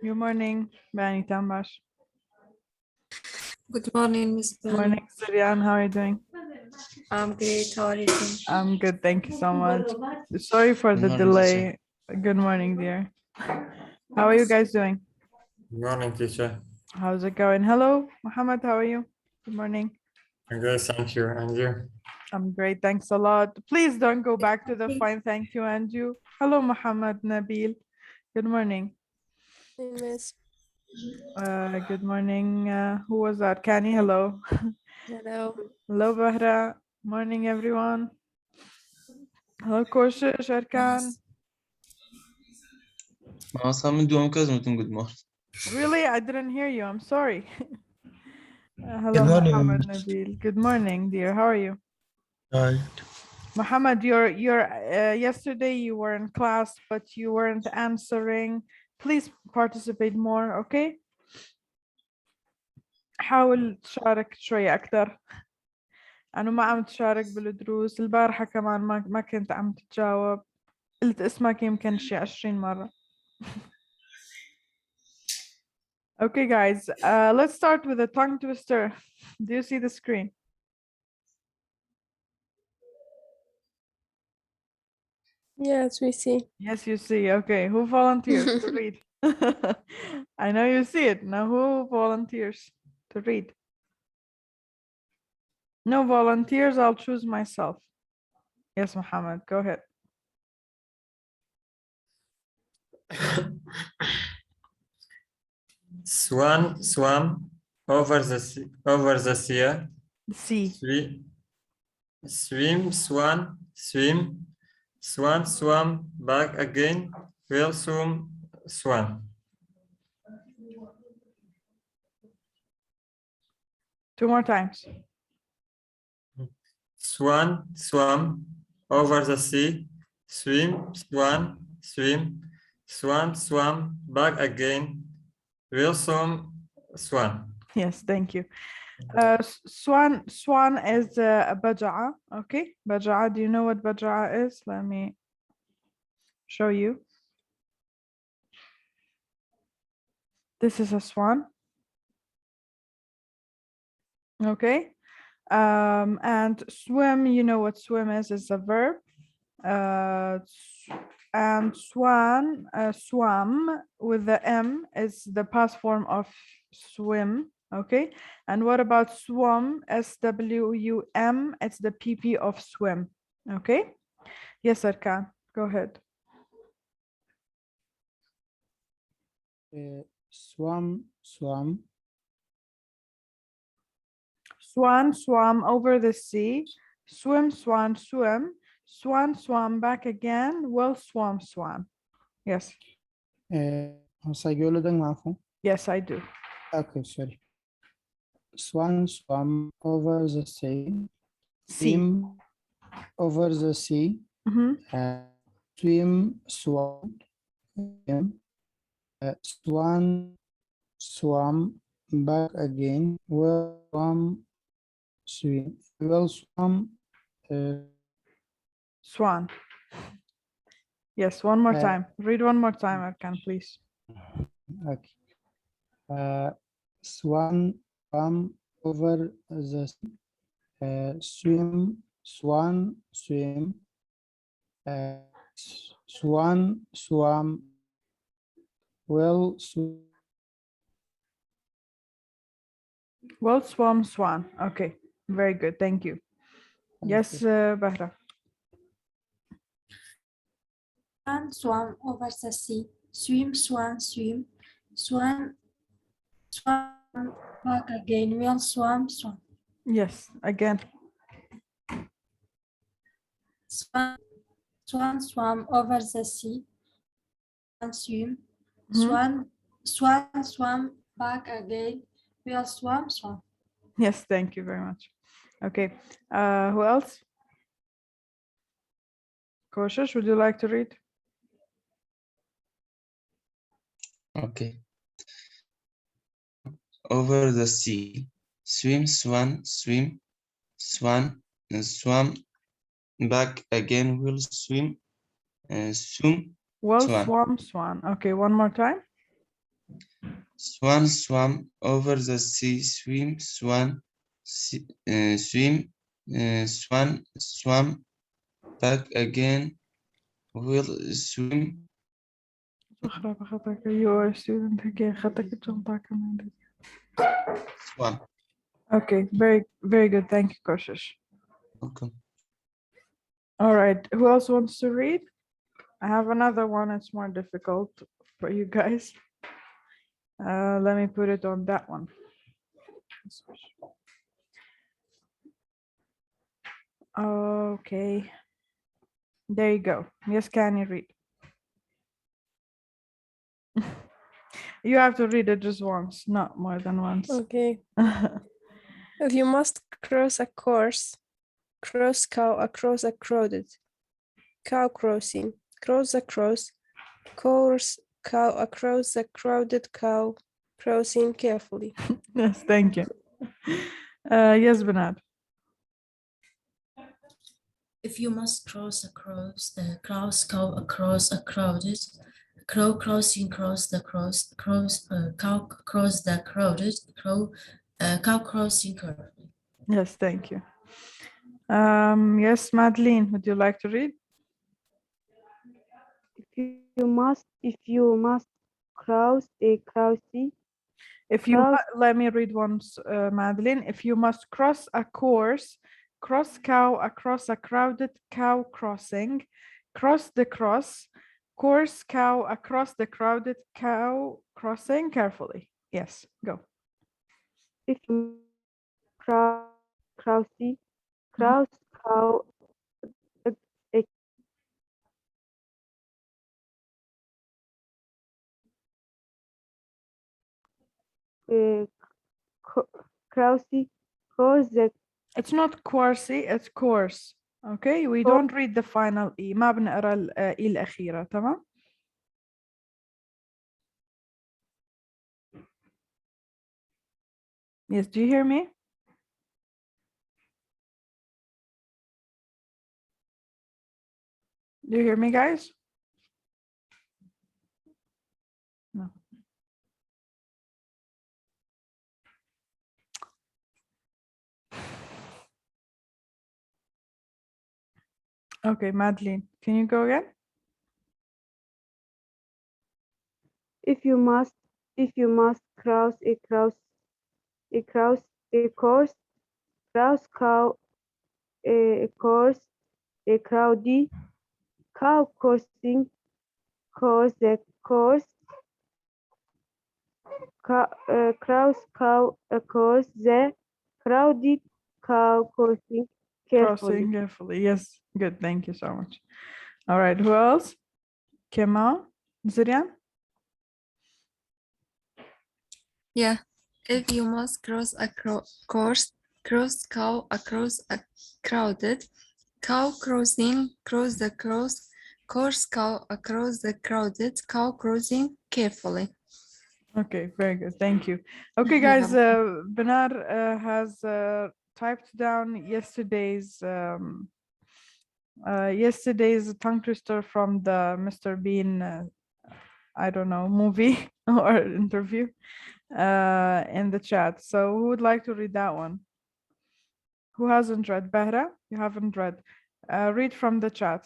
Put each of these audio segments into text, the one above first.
Good morning, Bani Tambash. Good morning, Miss Bani. Morning, Suryan. How are you doing? I'm great. How are you doing? I'm good. Thank you so much. Sorry for the Good morning, teacher. delay. Good morning, dear. How are you guys doing? Good morning, teacher. How's it going? Hello, Muhammad. How are you? Good morning. I'm good, thank you. And you? I'm great. Thanks a lot. Please don't go back to the fine. Thank you, and you. Hello, Muhammad Nabil. Good morning. Miss. Good morning. Who was that? Kani. Hello. Hello. Hello, Bahra. Morning, everyone. Hello, Kosher, Sharkan. Good morning. Really? I didn't hear you. I'm sorry. Hello, Good morning, Muhammad Miss. Nabil. Good morning, dear. How are you? Right. Muhammad, yesterday you were in class, but you weren't answering. Please participate more, okay? حاول تشارك شوي أكثر. أنا ما عم تشارك بالدروس. البارحة كمان ما كنت عم تتجاوب. قلت اسمك يمكن شي 20 مرة. Okay, guys, let's start with a tongue twister. Do you see the screen? Yes, we see. Yes, you see. Okay, who volunteers to read? I know you see it. Now, who volunteers to read? No volunteers, I'll choose myself. Yes, Muhammad, go ahead. Swan swam over the sea, See. Swim, swan, swim. Swan swam back again. Will swim, swan. Two more times. Swan swam over the sea. Swim, swan, swim. Swan swam back again. Will swim, swan. Yes, thank you. Swan is a baja'a. Okay, baja'a. Do you know what baja'a is? Let me show you. This is a swan. Okay. And swim, you know what swim is? It's a verb. And swan, swam with the M is the past form of swim. Okay. And what about swum? SWUM, it's the PP of swim. Okay. Yes, Arkan, go ahead. Swam. Swan swam over the sea. Swim, swan, swim. Swan swam back again. Will swam. Yes. هسجله ده معكم. Yes, I do. Okay, sorry. Swan swam over the sea. Sea. Swim over the sea. Mhm. Swim, swan. Swan swam back again. Will swam, swim. Will swam. Swan. Yes, one more Uh, time. Read one more time, Arkan, please. Okay. Swan swam over the sea. Swim, swan, swim. Swan swam. Will swim. Well, swan. Okay, very good. Thank you. Yes, Bahra. Swan swam over the sea. Swim, swan, swim. Swan back again. Will swam. Yes, again. Swan swam over the sea. Swan swim. Mhm. Swan swam back again. Will swam. Yes, thank you very much. Okay, who else? Koshish, would you like to read? Okay. Over the sea. Swim, swan, swim. Swan, swam. Back again will swim. Swim, Well, swan. swan. Okay, one more time. Swan swam over the sea. Swim, swan, swim, swan, swam back again. Will swim. UOS student again. Swan. Okay, very good. Thank you, Koshish. Okay. All right, who else wants to read? I have another one. It's more difficult for you guys. Let me put it on that one. Okay, there you go. Yes, can you read? You have to read it just once, not more than once. Okay. If you must cross a course, cross cow across a crowded cow crossing, cross across course cow across the crowded cow crossing carefully. Yes, thank you. Yes, Bernard. If you must cross across the cow across a crowded crow crossing cross the cow cross the crowded cow crossing carefully. Yes, thank you. Yes, Madeline, would you like to read? If you must cross a crossing, If you cross let me read once, Madeline. If you must cross a course, cross cow across a crowded cow crossing, cross the course cow across the crowded cow crossing carefully. Yes, go. if you crossing, cross cow a crossing, cross the It's not coursey, it's course. Okay, we don't read the final E. ما بنقرا الإي الأخيرة، تمام؟ Yes, do you hear me? Do you hear me, guys? No. Okay, Madeline, can you go again? if you must cross a course, cross cow a course, a crowdy cow crossing, cross the course, cross cow across the crowded cow crossing carefully. Crossing carefully. Yes, good. Thank you so much. All right, who else? Kemal, Zirian? Yeah, if you must cross a course, cross cow across a crowded cow crossing, cross the course cow across the crowded cow crossing carefully. Okay, very good. Thank you. Okay, guys, Benar has typed down yesterday's tongue twister from the Mr. Bean, I don't know, movie or interview in the chat. So who would like to read that one? Who hasn't read? Bahra, you haven't read. Read from the chat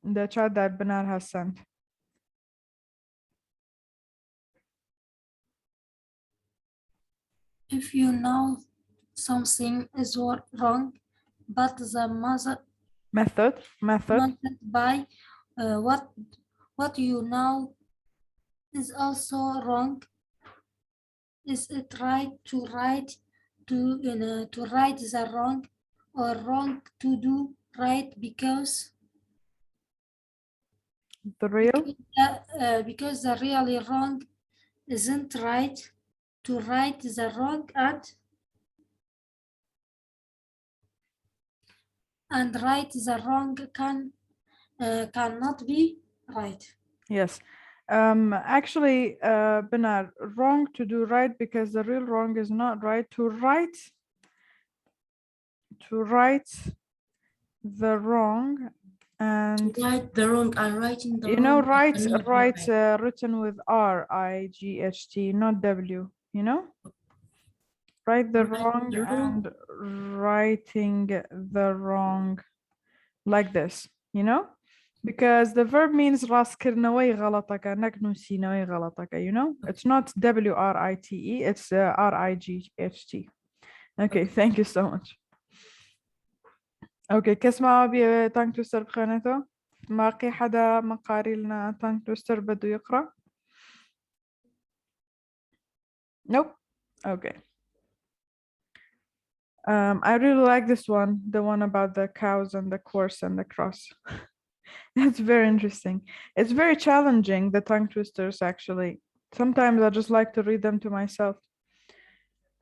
that Benar has sent. If you know something is wrong, but the Method. method by what you know is also wrong. Is it right to write to write the wrong, or wrong to do right because The real. because the really wrong isn't right to write the wrong and write the wrong cannot be right. Yes. Actually, Benar, wrong to do right because the real wrong is not right. To write the wrong And Write the wrong. I'm writing the you know, wrong. I need your write help. written with R-I-G-H-T, not W, you know? Write the Write wrong the wrong. and writing the wrong like this, you know? Because the verb means راس كرنا وي غلطك انك نسينا وي غلطك, you know? It's not W-R-I-T-E, it's R-I-G-H-T. Okay, thank you so much. Okay, كسمة بتانك توستر بخانته؟ باقي حدا مقاري لنا تانك توستر بده يقرأ؟ Nope. Okay. I really like this one, the one about the cows and the course and the cross. It's very interesting. It's very challenging, the tongue twisters, actually. Sometimes I just like to read them to myself.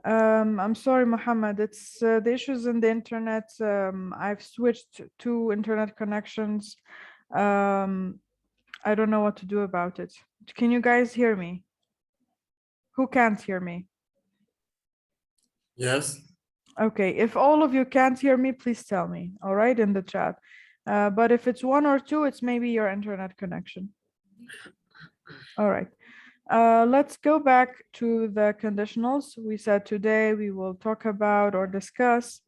I'm sorry, Mohammed. It's the issues in the internet. I've switched to internet connections. I don't know what to do about it. Can you guys hear me? Who can't hear me? Yes. Okay, if all of you can't hear me, please tell me, all right, in the chat. But if it's one or two, it's maybe your internet connection. All right, let's go back to the conditionals. We said today we will talk about or discuss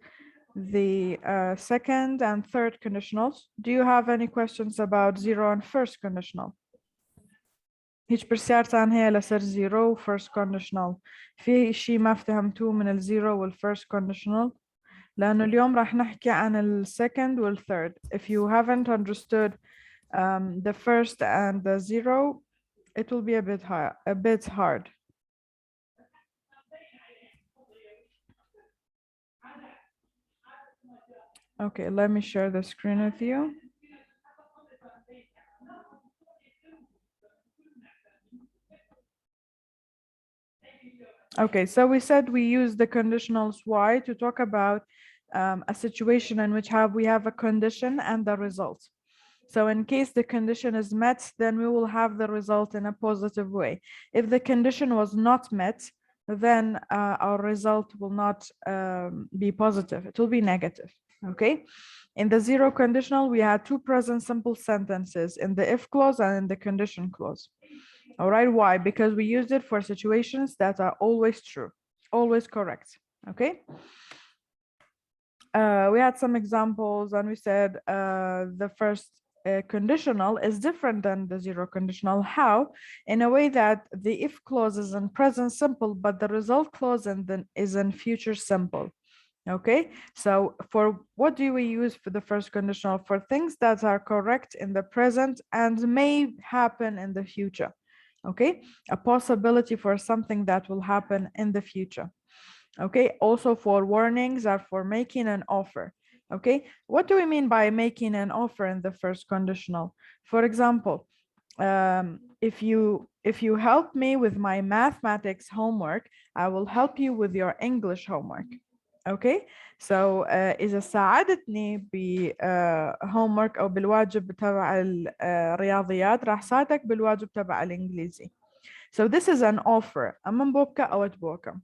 the second and third conditionals. Do you have any questions about zero and first conditional? هيج برسيارت عن هي لسر zero first conditional. في شيء ما فهمتوه من ال zero وال first conditional؟ لأنه اليوم راح نحكي عن ال second وال third. If you haven't understood the first and the zero, it will be a bit hard. Okay, let me share the screen with you. Okay, so we said we use the conditionals Y to talk about a situation in which we have a condition and the result. So in case the condition is met, then we will have the result in a positive way. If the condition was not met, then our result will not be positive. It will be negative, okay? In the zero conditional, we had two present simple sentences in the if clause and in the condition clause. All right, why? Because we used it for situations that are always true, always correct, okay? We had some examples and we said the first conditional is different than the zero conditional. How? In a way that the if clause is in present simple, but the result clause is in future simple. Okay, so for what do we use for the first conditional? For things that are correct in the present and may happen in the future. Okay, a possibility for something that will happen in the future. Okay, also for warnings or for making an offer. Okay, what do we mean by making an offer in the first conditional? For example, if you help me with my mathematics homework, I will help you with your English homework. Okay, so إذا ساعدتني ب homework أو بالواجب تبع الرياضيات راح ساعدك بالواجب تبع الإنجليزي. So this is an offer. أما بوبكا أو تبوكا.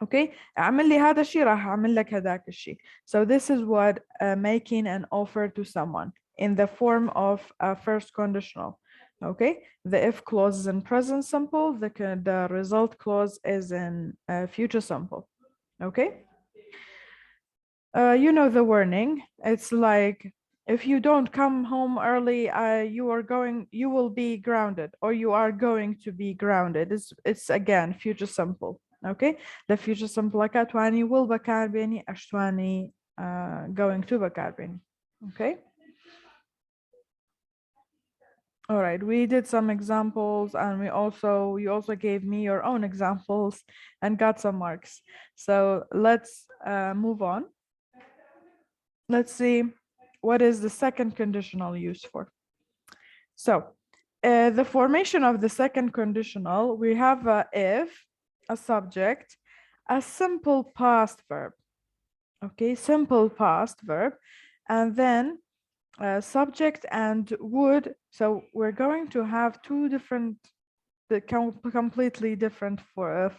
Okay, اعمل لي هذا الشيء راح أعمل لك هذاك الشيء. So this is what making an offer to someone in the form of a first conditional. Okay, the if clause is in present simple, the result clause is in future simple. Okay, you know the warning. It's like if you don't come home early, you will be grounded, or you are going to be grounded. It's again future simple. Okay, the future simple أتواني will بكار بيني أشتواني going to بكار بيني. Okay. All right, we did some examples and you also gave me your own examples and got some marks. So let's move on. Let's see what is the second conditional used for. So the formation of the second conditional, we have a if, a subject, a simple past verb. Okay, simple past verb, and then subject and would. So we're going to have two different, completely different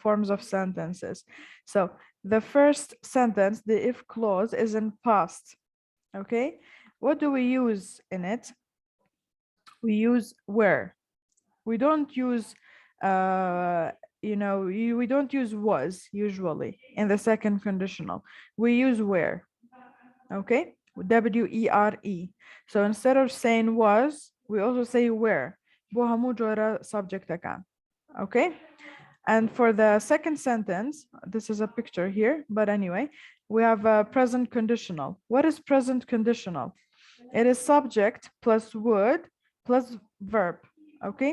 forms of sentences. So the first sentence, the if clause, is in past. Okay, what do we use in it? We use where. We don't use we don't use was usually in the second conditional. We use where. Okay, W-E-R-E. So instead of saying was, we also say where. بوها مو جورا subject كان. Okay, and for the second sentence, this is a picture here, but anyway, we have a present conditional. What is present conditional? It is subject plus would plus verb. Okay,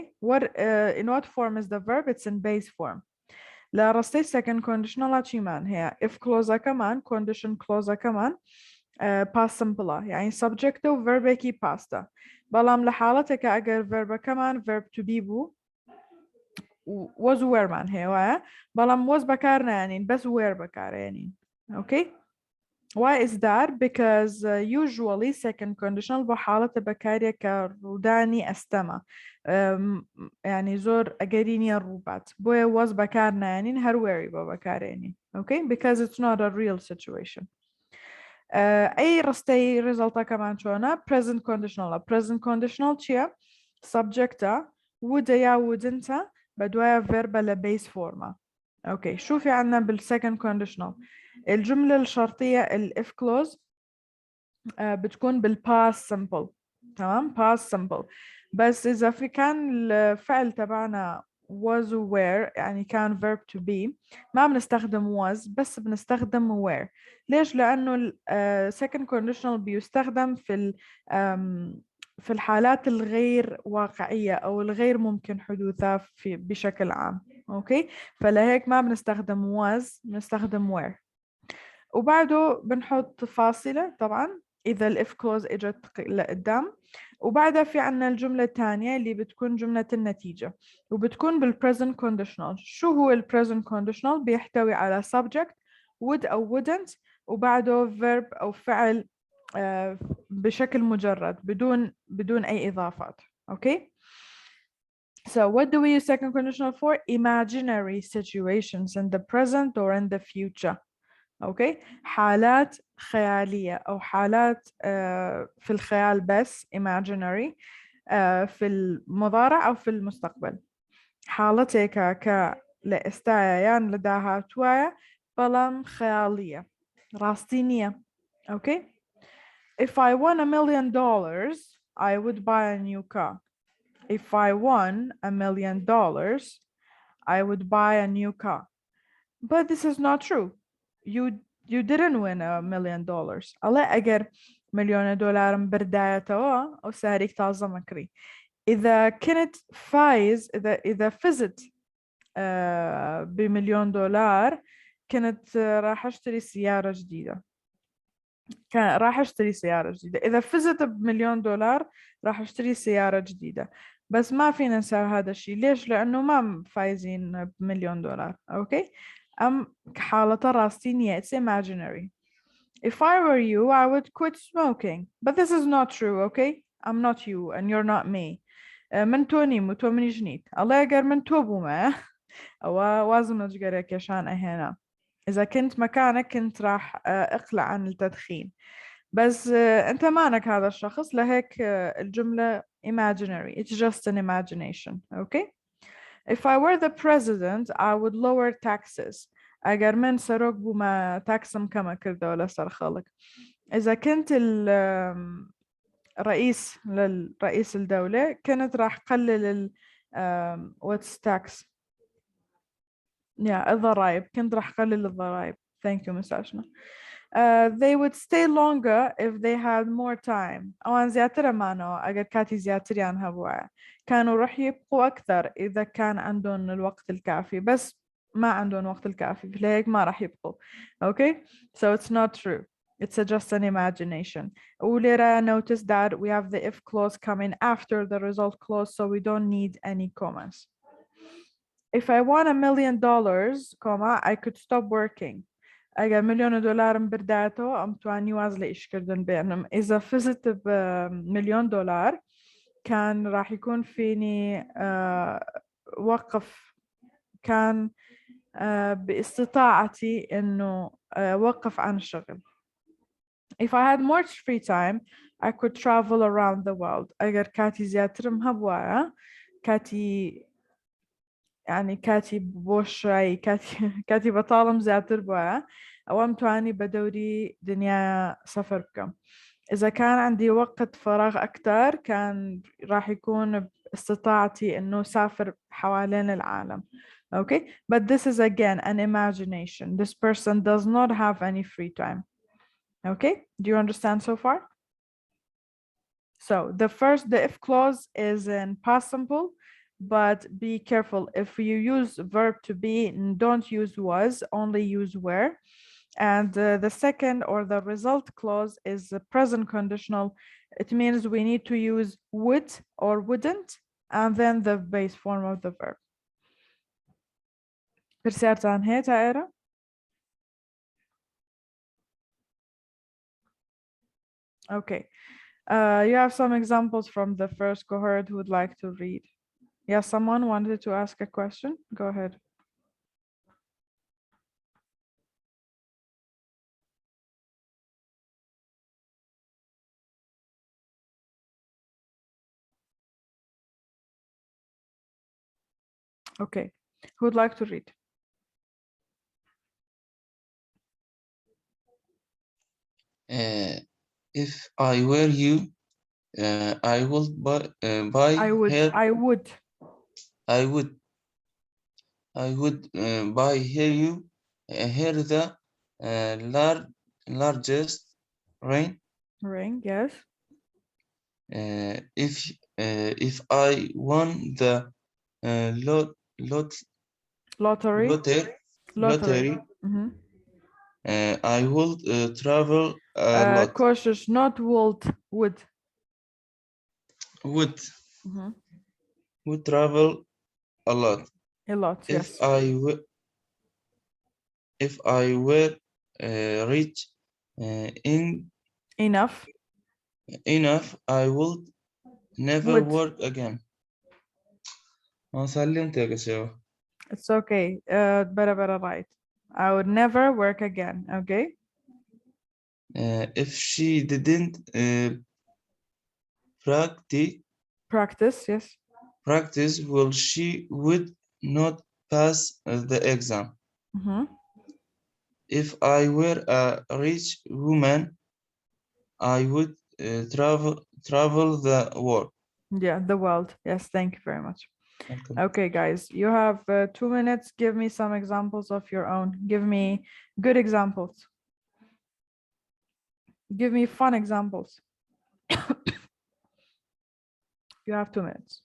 in what form is the verb? It's in base form. لا رستي second conditional كمان هي if clause كمان condition clause كمان past simple يعني subject و verb كي past. بلام لحالتك أجر verb كمان verb to be بو was where man هي بلام was بكارنا يعني بس where بكار يعني. Okay. Why is that? Because usually second conditional بحالة بكارية كروداني استمع يعني زور أجريني الروبات بوي was بكارنا يعني هرويري بكار يعني. Okay, because it's not a real situation. أي رستي result كمان شونا present conditional چيا subject would يا wouldn't بدوها verb لبيس فورما. Okay, شوفي عنا بالsecond conditional الجملة الشرطية ال if clause بتكون بالpast simple. تمام past simple. بس إذا في كان الفعل تبعنا was were يعني كان verb to be ما بنستخدم was بس بنستخدم were. ليش؟ لأنه second conditional بيستخدم في الحالات الغير واقعية أو الغير ممكن حدوثها بشكل عام. أوكي، فلهيك ما بنستخدم was بنستخدم were. وبعده بنحط فاصلة طبعا إذا الإف كلوز إجت لقدام، وبعدها في عنا الجملة الثانية اللي بتكون جملة النتيجة وبتكون بالpresent conditional. شو هو الpresent conditional؟ بيحتوي على subject would أو wouldn't وبعده verb أو فعل بشكل مجرد بدون أي إضافات. أوكي. So what do we use second conditional for? Imaginary situations in the present or in the future. اوكي، حالات خيالية او حالات في الخيال بس imaginary في المضارع او في المستقبل. حالتك لإستايان لداها توايا بلام خيالية راستينية. اوكي. If I won $1 million I would buy a new car. If I won $1 million I would buy a new car. But this is not true. You didn't win $1 million. الله أجر $1,000,000 بردايته أو ساريك تازة مكري. إذا كنت فايز إذا فزت ب$1,000,000 كنت راح أشتري سيارة جديدة. راح أشتري سيارة جديدة. إذا فزت ب$1,000,000 راح أشتري سيارة جديدة. بس ما فينا نسوي هذا الشيء. ليش؟ لأنه ما فايزين ب$1,000,000. أوكي. حالة راستينية. It's imaginary. If I were you, I would quit smoking. But this is not true, okay? I'm not you and you're not me. من توني متو من جنيت. الله يقر من توبو ما. أو وازم نجري كشان هنا. إذا كنت مكانك كنت راح أقلع عن التدخين. بس أنت مانك هذا الشخص لهيك الجملة imaginary. It's just an imagination, okay? If I were the president, I would lower taxes. أجر من سرق بما تاكسم كما كرده ولا سرخلك. إذا كنت رئيس الدولة كانت راح قلل what's tax؟ الضرائب. كنت راح قلل الضرائب. Thank you Miss Ashna. They would stay longer if they had more time. أوان زياتر مانو أجر كاتي زياتر عن هبوع كانوا رح يبقوا أكثر إذا كان عندهم الوقت الكافي، بس ما عندهم وقت الكافي فلهيك ما رح يبقوا. Okay, so it's not true. It's just an imagination. Ulera notice that we have the if clause coming after the result clause, so we don't need any commas. If I won $1 million, I could stop working. أجا $1,000,000 برداته أم تواني وازلة إيش كردن بينهم. إذا فزت ب$1,000,000 كان راح يكون فيني وقف كان باستطاعتي إنه وقف عن الشغل. If I had more free time, I could travel around the world. أجر كاتي زياترمها بوايا كاتي يعني كاتي بوشاي كاتي بطالم زياتر بوايا أوام تواني بدوري دنيا سفر بكم. إذا كان عندي وقت فراغ أكتر كان راح يكون باستطاعتي إنه سافر حوالين العالم. Okay, but this is again an imagination. This person does not have any free time. Okay, do you understand so far? So the if clause is in past simple, but be careful. If you use verb to be, don't use was, only use were. And the second or the result clause is the present conditional. It means we need to use would or wouldn't, and then the base form of the verb. Perceert aan het, Aira? Okay. You have some examples from the first cohort who would like to read. Yeah, someone wanted to ask a question. Go ahead. Okay, who would like to read? If I were you, I would buy I would her. I would I would buy her the largest ring. yes. If I won the Lottery. lottery, Mhm. I would travel a lot. Cautious, not would. Mhm. Would travel a lot. A lot, yes. If I were rich Enough. I would never Would. work again. It's okay. Better right. I would never work again. Okay. If she didn't practice, yes. Well, she would not pass the exam. Mhm. If I were a rich woman, I would travel the world. Yeah, the world. Yes, thank you very much. Welcome. Okay, guys, you have 2 minutes. Give me some examples of your own. Give me good examples. Give me fun examples. You have 2 minutes.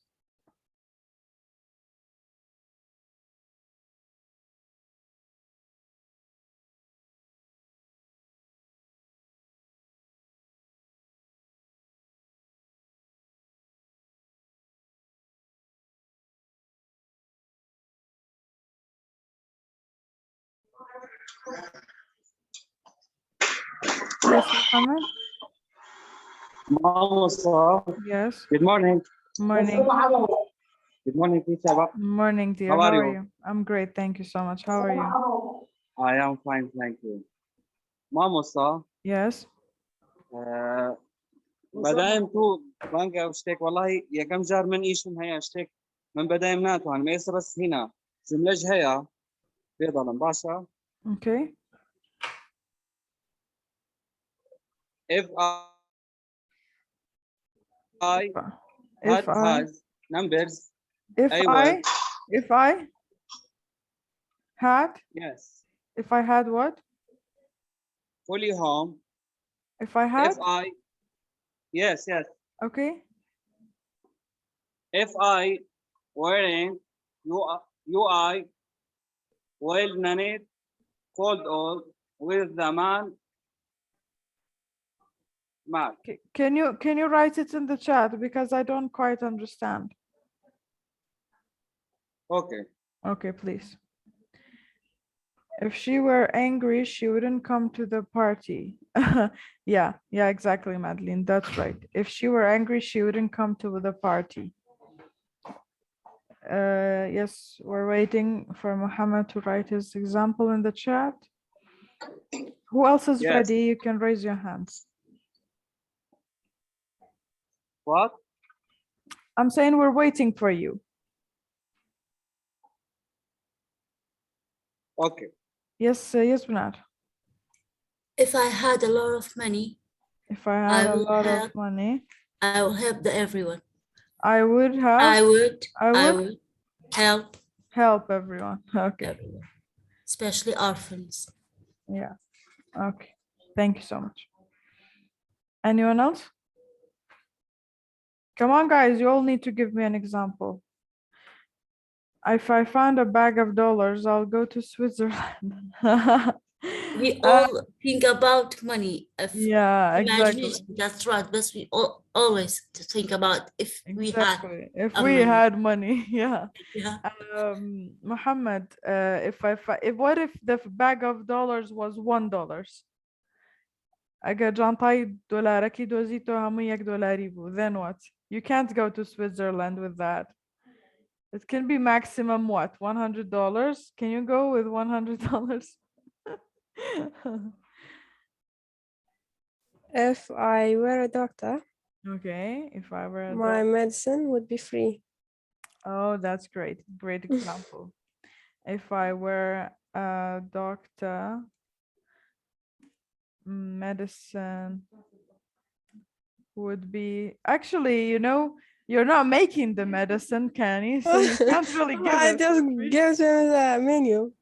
Yes, Mohammed. Yes. Good morning. Morning. Good morning, teacher. Morning, dear. How How are are you? you? I'm great. Thank you so much. How are you? I am fine, thank you. ماما Yes. بدايم تو بانجا اشتك والله يا كم جار من ايشم هيا اشتك من بدايم ناتو انا ميسر بس هنا زملج هيا بيضا لمباشا. Okay. If I If I has numbers, if I I was if I had yes if I had what? fully home. If I had If I yes. okay. If I wearing UI well nanny called all with the man Mark. Can you write it in the chat because I don't quite understand. Okay. Okay, please. If she were angry, she wouldn't come to the party. Yeah, exactly, Madeline. That's right. If she were angry, she wouldn't come to the party. Yes, we're waiting for Muhammad to write his example in the chat. Who else is Yes. ready? You can raise your hands. What? I'm saying we're waiting for you. Okay. Yes, yes, Benar. If I had a lot of money, If I had I a will lot have, of money, I will help everyone. I would have, I would help help everyone. Okay. everyone, especially orphans. Yeah. Okay. Thank you so much. Anyone else? Come on, guys. You all need to give me an example. If I found a bag of dollars, I'll go to Switzerland. We all think about money. If Yeah, exactly. imagination, that's right. But we always think about if we had Exactly. If a we money. had money, yeah. Yeah. Muhammad, if what if the bag of dollars was $1? اگر جانتای دلارکی دوزی تو همون $1 بود, then what? You can't go to Switzerland with that. It can be maximum what? $100? Can you go with $100? If I were a doctor, Okay, if I were a my doctor. medicine would be free. Oh, that's great. Great example. If I were a doctor, medicine would be actually, you know, you're not making the medicine, Kenny, so you can't really give I it. just give them the menu.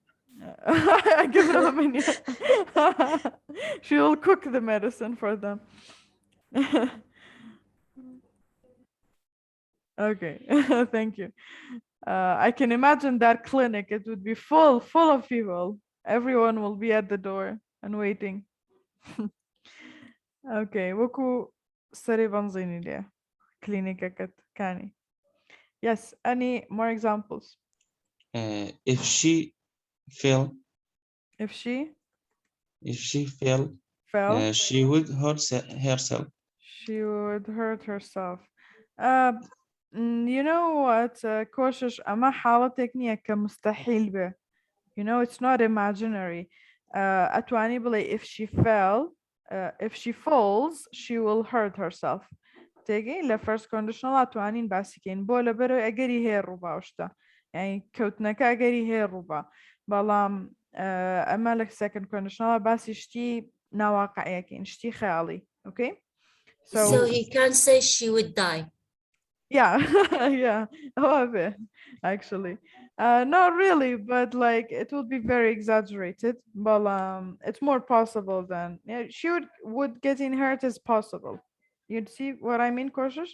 I give them a menu. She will cook the medicine for them. Okay, thank you. I can imagine that clinic. It would be full of people. Everyone will be at the door and waiting. Okay, وكو سري بنزيني ليه كلينيكا كاني. Yes, any more examples? If she fell, If she fell, she would hurt herself. She would hurt herself. You know what? كوشش أما حالة تكنية كمستحيل به. You know, it's not imaginary. أتواني بلي if she falls, she will hurt herself. تيجي ل first conditional أتوانين باسكين بولا برو أجري هي الربع وشتا. يعني كوتنك أجري هي الربع. بلام أما لك second conditional بس يشتي نواقع يكين يشتي خيالي. Okay? So he can't say she would die. Yeah, yeah, however, actually, not really, but like it would be very exaggerated. But it's more possible than she would getting hurt is possible. You'd see what I mean, cautious.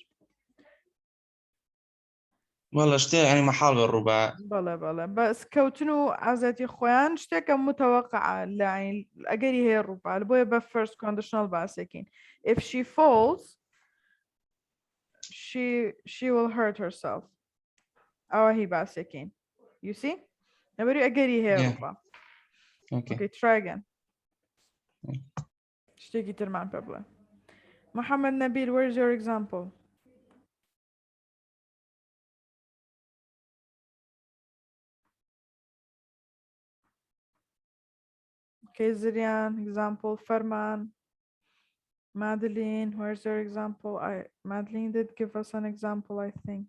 والله اشتاق يعني محل بالربع. بلا بس كوتنو عزتي خوان اشتكى متوقعة يعني أجري هي الربع البوية ب first conditional باسكين. If she falls, she will hurt herself. أو هي باسكين. You see? نبري أجري هي ربع. Okay, try again. اشتكي ترمان بابلا. Muhammad Nabil, where's your example? Okay, Zirian, example. Farman. Madeline, where's your example? Madeline did give us an example, I think.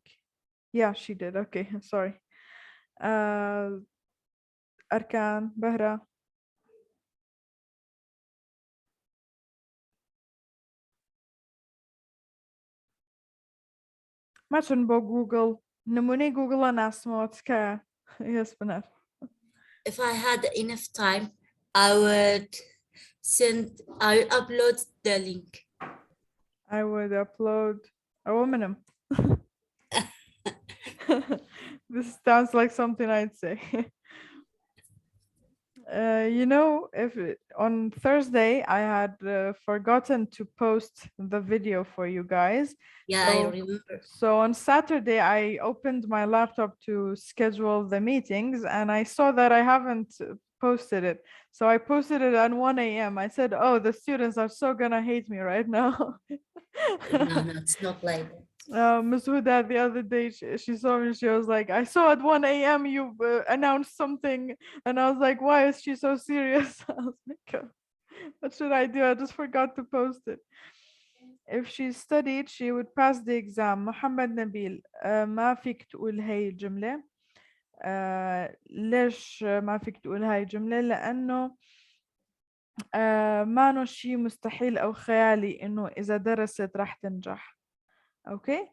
Yeah, she did. Okay, sorry. Arkan, Bahra. ما تنبو جوجل نموني جوجل أنا اسمه كا. Yes, Benar. If I had enough time, I would upload the link. I would upload a woman. This sounds like something I'd say. You know, on Thursday I had forgotten to post the video for you guys. Yeah, I remember. So on Saturday I opened my laptop to schedule the meetings and I saw that I haven't posted it. So I posted it at 1 a.m. I said, oh, the students are so gonna hate me right now. No, it's not like that. Ms. Huda the other day, she saw me, she was like, I saw at 1 a.m. you announced something. And I was like, why is she so serious? I was like, what should I do? I just forgot to post it. if she studied she would pass the exam. محمد نبيل ما فيك تقول هاي الجملة. ليش ما فيك تقول هاي الجملة؟ لأنه ما شيء مستحيل أو خيالي إنه إذا درست راح تنجح. أوكي؟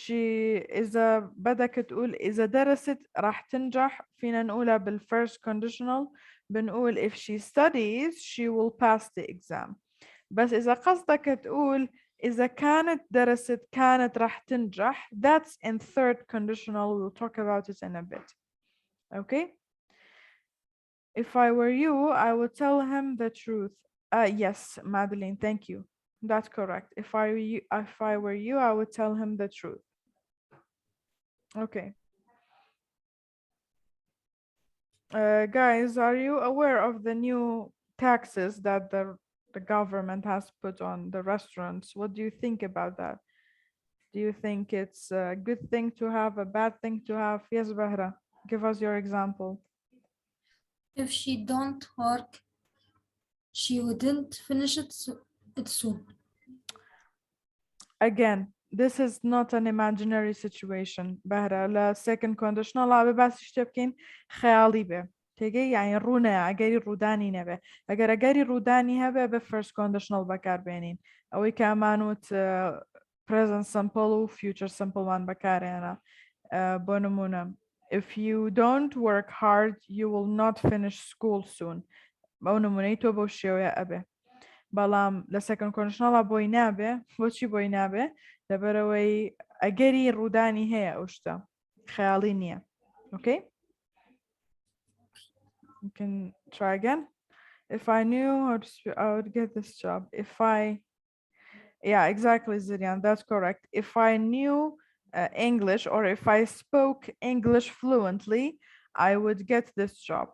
إذا بدك تقول إذا درست راح تنجح فينا نقولها بالfirst conditional بنقول if she studies she will pass the exam. بس إذا قصدك تقول إذا كانت درست كانت راح تنجح that's in third conditional. We'll talk about it in a bit. Okay? If I were you, I would tell him the truth. Yes, Madeline, thank you. That's correct. If I were you, I would tell him the truth. Okay. Guys, are you aware of the new taxes that the government has put on the restaurants? What do you think about that? Do you think it's a good thing to have, a bad thing to have? Yes, Bahra, give us your example. If she don't work, she wouldn't finish it soon. Again, this is not an imaginary situation. بهرة لا second conditional لا بس يشتبكين خيالي به تيجي يعني رونا أجري روداني نبه أجر أجري روداني هبه ب first conditional بكار بينين أو كمانوت present simple و future simple one بكار أنا بنمونا. If you don't work hard you will not finish school soon. بنمونيتو بوشيويا أبه. بەڵام لە سەکەند کۆنشنەڵا بۆی نابێ. بۆچی بۆی نابێ؟ لەبەرەوەی ئەگەری ڕوودانی هەیە ئەو شتە خەیاڵی نییە. Okay? You can try again. If I knew how to speak, I would get this job. Yeah, exactly, Zirian, that's correct. If I knew English or if I spoke English fluently, I would get this job.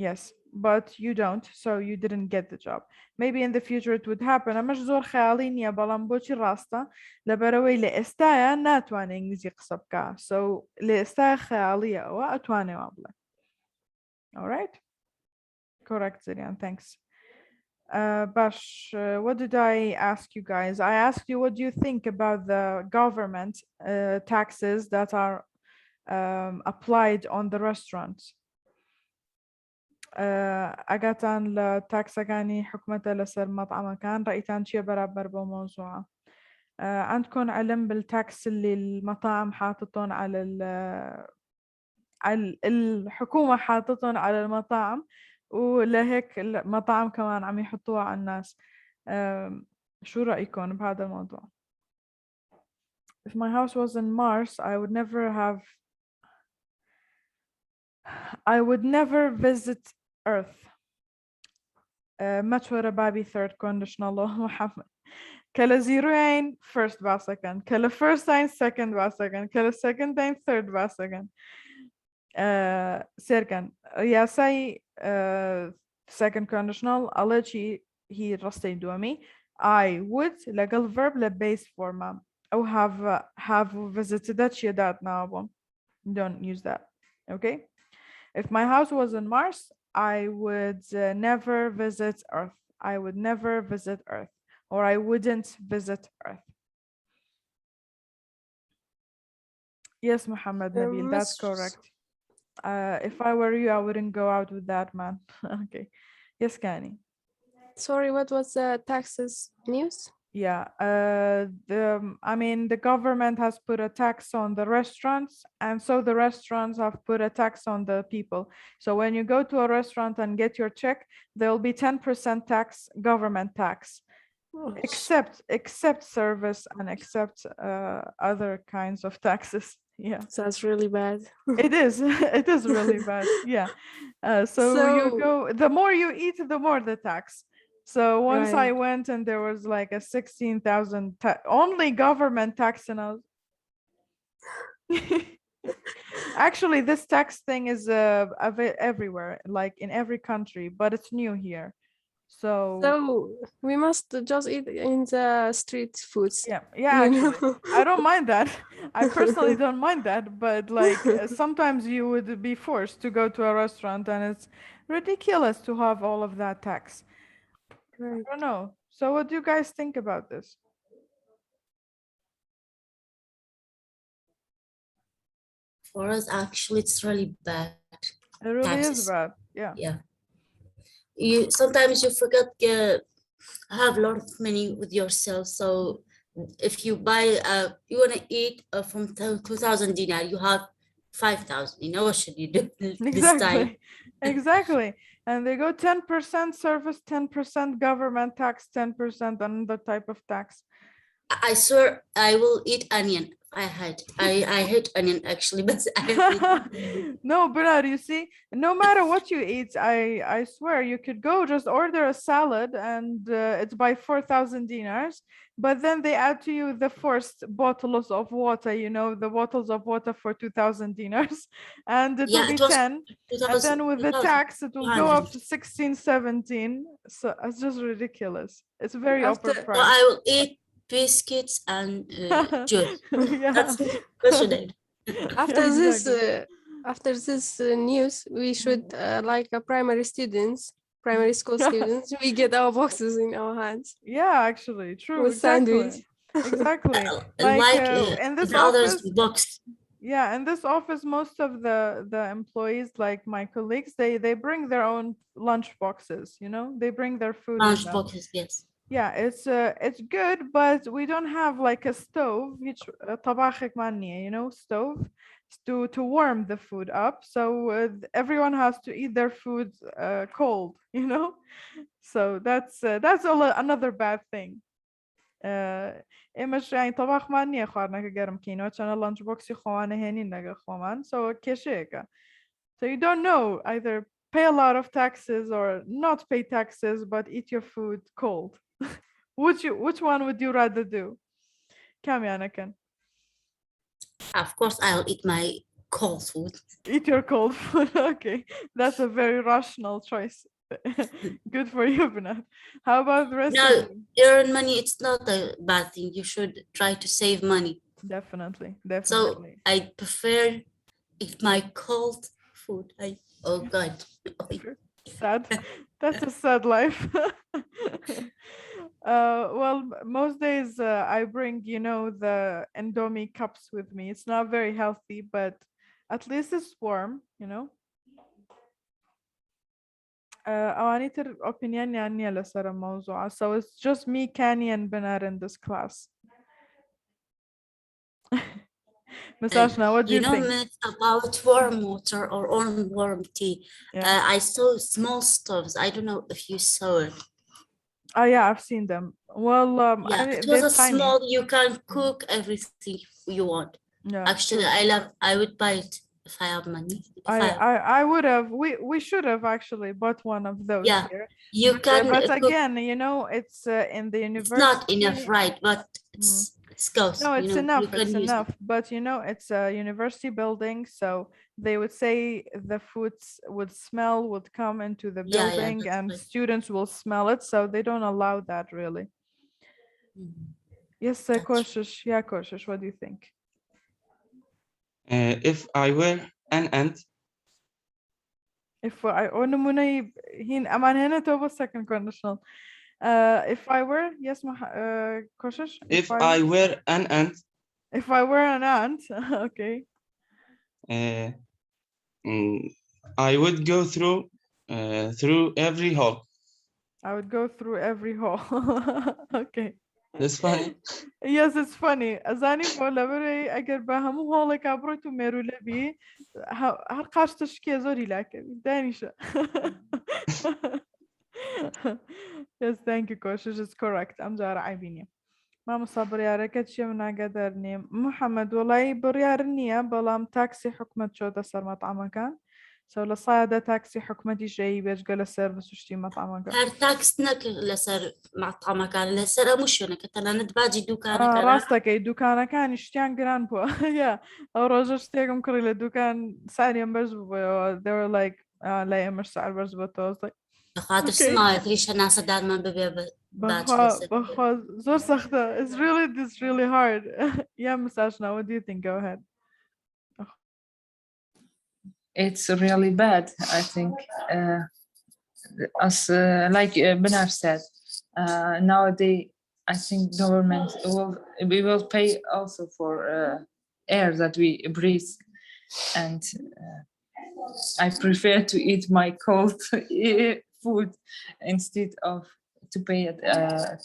Yes, but you don't, so you didn't get the job. Maybe in the future it would happen. أماش زور خيالي نيا بەڵام بۆچی ڕاستە لەبەرەوەی لە ئێستاە ناتوانێت ئینگلیزی قسە بکە. So لە ئێستا خەیاڵیە ئەوە ئەتوانێ وا بڵێ. All right? Correct, Zirian, thanks. Bash, what did I ask you guys? I asked you what do you think about the government taxes that are applied on the restaurants. ئەگاتان لە تاکسەکانی حکومەتە لەسەر مەطعمەکان ڕێیتان چییە بەرابەر بۆ مۆزوعە؟ عندكم علم بالتاكس اللي المطاعم حاططون على الحكومة حاططون على المطاعم ولهيك المطاعم كمان عم يحطوها على الناس. شو رأيكم بهذا الموضوع؟ If my house was in Mars, I would never visit Earth. متورة بابي third conditional law محمد. كلا زيروين first by second. كلا first time second by second. كلا second time third by second. سيركن يا ساي second conditional ألتشي هي رستي دومي. I would لقل verb لبase form أو have visited that شيء that now. Don't use that. Okay. If my house was in Mars, I would never visit Earth. I would never visit Earth, or I wouldn't visit Earth. Yes, Muhammad Nabil, that's correct. If I were you, I wouldn't go out with that man. Okay. Yes, Kani. Sorry, what was the taxes news? Yeah, the government has put a tax on the restaurants, and so the restaurants have put a tax on the people. So when you go to a restaurant and get your check, there will be 10% tax, government tax, except service and except other kinds of taxes. Yeah, that's really bad. It is. It is really bad. Yeah. So you go. The more you eat, the more the tax. So once I went and there was like a 16,000 only government tax, and I was actually this tax thing is everywhere, like in every country, but it's new here. So we must just eat in the street foods. Yeah, actually, I don't mind that. I personally don't mind that, but like sometimes you would be forced to go to a restaurant and it's ridiculous to have all of that tax. I don't know. So what do you guys think about this? For us, actually, it's really bad. It really is Taxes. bad. Yeah. Yeah. You sometimes you forget have a lot of money with yourself. So if you buy you want to eat from 2,000 dinar, you have 5,000. You know what should you do this time? Exactly. And they go 10% service, 10% government tax, 10% another type of tax. I swear I will eat onion. I hate onion actually, but No, Bernard, you see, no matter what you eat, I swear you could go just order a salad and it's by 4,000 dinars, but then they add to you the first bottles of water, you know, the bottles of water for 2,000 dinars, and it will be 10. And then with the tax, it will go up to 16, 17. So it's just ridiculous. It's very overpriced. I will eat biscuits and juice. Yeah. That's should I do? After this news, we should like primary school students, we get our boxes in our hands. Yeah, actually, true. With Exactly. sandwich. Exactly. In this the others office, box. yeah, in this office, most of the employees, like my colleagues, they bring their own lunch boxes. You know, they bring their food. Lunch boxes, yes. Yeah, it's good, but we don't have like a stove, which you know, stove to warm the food up. So everyone has to eat their food cold, you know. So that's another bad thing. إمش يعني طباخ ما نية خارنا كجرم كينو عشان lunch box يخوانا هني نجا خوامان so كشيكا. So you don't know, either pay a lot of taxes or not pay taxes, but eat your food cold. Which one would you rather do? Kam Anakin? Of course, I'll eat my cold food. Eat your cold food. Okay, that's a very rational choice. Good for you, Bernard. How about the rest of you? Earn money, it's not a bad thing. You should try to save money. Definitely. So I prefer eat my cold food. Oh God. Sad. That's a sad life. Well, most days I bring, you know, the Indomie cups with me. It's not very healthy, but at least it's warm, you know. أوانيت opinion يعني لسر الموضوع. So it's just me, Kanye, and Benar in this class. Miss Ashna, what do you think? Myth about warm water or warm tea. Yeah. I saw small stoves. I don't know if you saw it. Oh yeah, I've seen them. Well, yeah, it was a small. You can cook everything you want. Yeah, actually, I would buy it if I have money. I would have. We should have actually bought one of those. Yeah, here. you can. But again, you know, it's in the university. It's not enough, right? But it's close. No, it's enough. It's enough. It. But you know, it's a university building, so they would say the foods would come into the building, and right. Students will smell it, so they don't allow that really. Yes, Koshish. Yeah, Koshish. What do you think? If I were an ant. If I second conditional. If I were, yes, Koshish. If I were an ant. If I were an ant, okay. I would go through every hole. I would go through every hole. Okay. That's funny. Yes, it's funny. Azani folabere agar bahamu hole kabro tu meru lebi har qash tashki zori lakabi danisha. Yes, thank you, Coach. It's correct. I'm Zara Aibini. ماما صبر يا ركت شمنا قدرني محمد والله بريارني بلام تاكسي حكمة شو دسر مطعم كان سو لصايدة تاكسي حكمتي شيء بيش قال السيرفيس وشتي مطعم كان هر تاكسنك لسر مطعم كان لسر مش أنا كتنا ندباجي دوكان كان راستك أي دوكان كان يشتيان جران بو يا أو رجش تيجم كري لدوكان سعر ينبرز they were like لا يمش سعر برز بتوزك خاطر سمعت ليش الناس دائما ببيع بخوا زور سخته. It's really hard. Yeah, Miss Ashna, what do you think? Go ahead. It's really bad, I think. As like Benar said, nowadays I think government will pay also for air that we breathe. and I prefer to eat my cold food instead of to pay a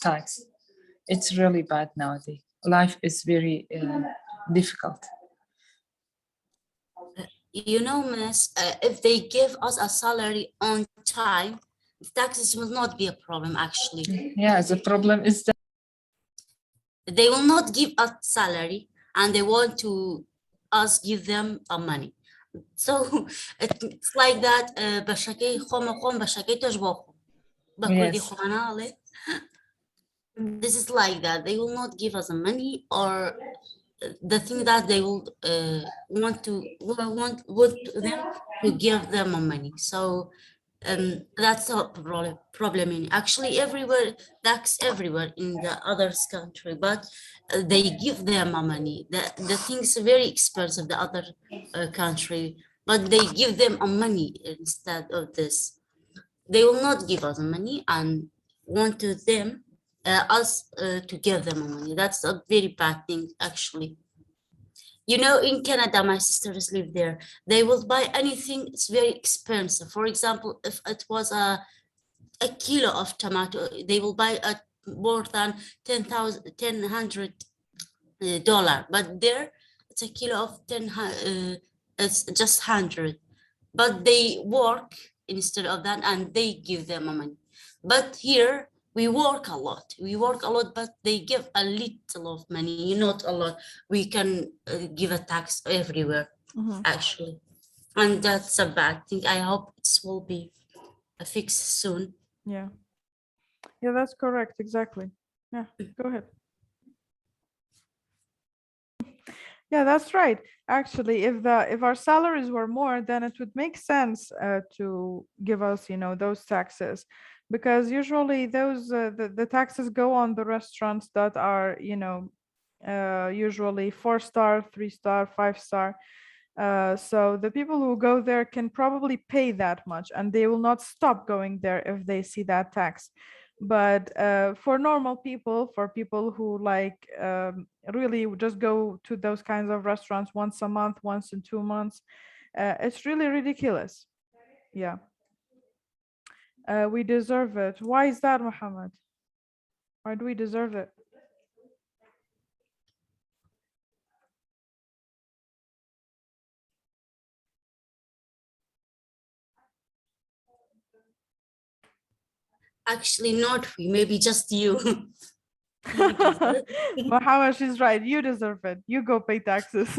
tax. It's really bad nowadays. Life is very difficult. You know, Miss, if they give us a salary on time, taxes will not be a problem, actually. Yeah, the problem is that They will not give us salary and they want to us give them money. So it's like that. yes, This is like that. They will not give us money, or the thing that they will want them to give them money. So that's a problem in actually everywhere. That's everywhere in the others country, but they give them money. The thing's very expensive, the other country, but they give them money instead of this. They will not give us money and want to them us to give them money. That's a very bad thing, actually. You know, in Canada, my sisters live there. They will buy anything. It's very expensive. For example, if it was a kilo of tomato, they will buy at more than $1,000 but there it's a kilo of it's just 100, but they work instead of that and they give them money. But here we work a lot, but they give a little of money, not a lot. We can give a tax everywhere, actually, and that's a bad thing. I hope it will be fixed soon. Yeah, that's correct, exactly. Yeah, go ahead. Yeah, that's right. Actually, if our salaries were more, then it would make sense to give us, those taxes, because usually those the taxes go on the restaurants that are, usually 4-star, 3-star, 5-star. So the people who go there can probably pay that much, and they will not stop going there if they see that tax. But for normal people, for people who really just go to those kinds of restaurants once a month, once in 2 months, it's really ridiculous. Yeah. We deserve it. Why is that, Muhammad? Why do we deserve it? Actually, not we, maybe just you. Muhammad, she's right. You deserve it. You go pay taxes.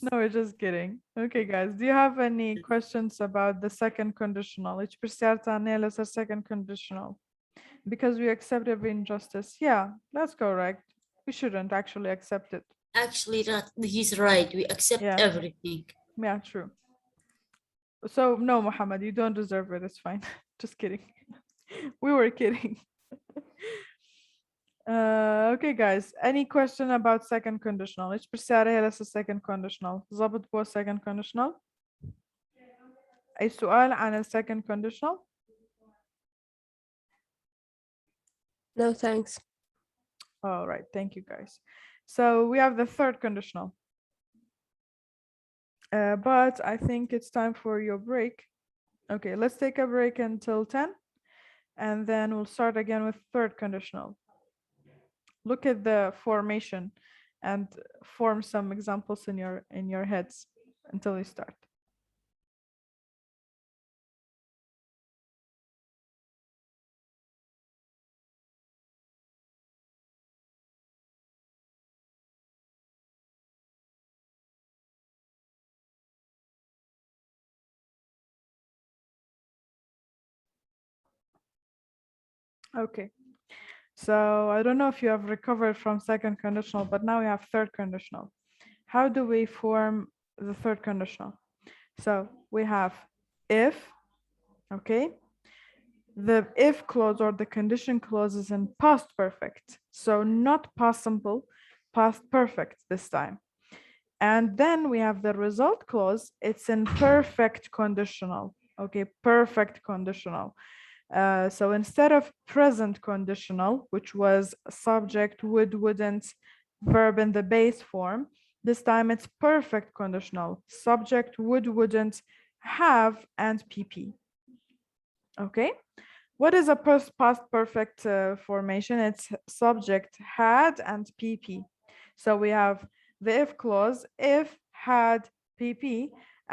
No, we're just kidding. Okay, guys, do you have any questions about the second conditional? Each a second conditional. Because we accept every injustice. Yeah, that's correct. We shouldn't actually accept it. Actually, he's right. We accept everything. Yeah, true. So no, Muhammad, you don't deserve it. It's fine. Just kidding. We were kidding. Okay, guys. Any question about second conditional? ايش بالسعر هي لسه second conditional؟ ضبط بو second conditional؟ أي سؤال عن ال second conditional؟ No, thanks. All right, thank you, guys. So we have the third conditional. But I think it's time for your break. Okay, let's take a break until 10, and then we'll start again with third conditional. Look at the formation and form some examples in your heads until we start. Okay, so I don't know if you have recovered from second conditional, but now we have third conditional. How do we form the third conditional? So we have if, okay? The if clause or the condition clause is in past perfect. So not past simple, past perfect this time. And then we have the result clause. It's in perfect conditional, okay? Perfect conditional. So instead of present conditional, which was subject, would, wouldn't, verb in the base form, This time it's perfect conditional. Subject would, wouldn't, have, and PP. Okay. What is a past perfect formation? It's subject had and PP. So we have the if clause, if, had, PP,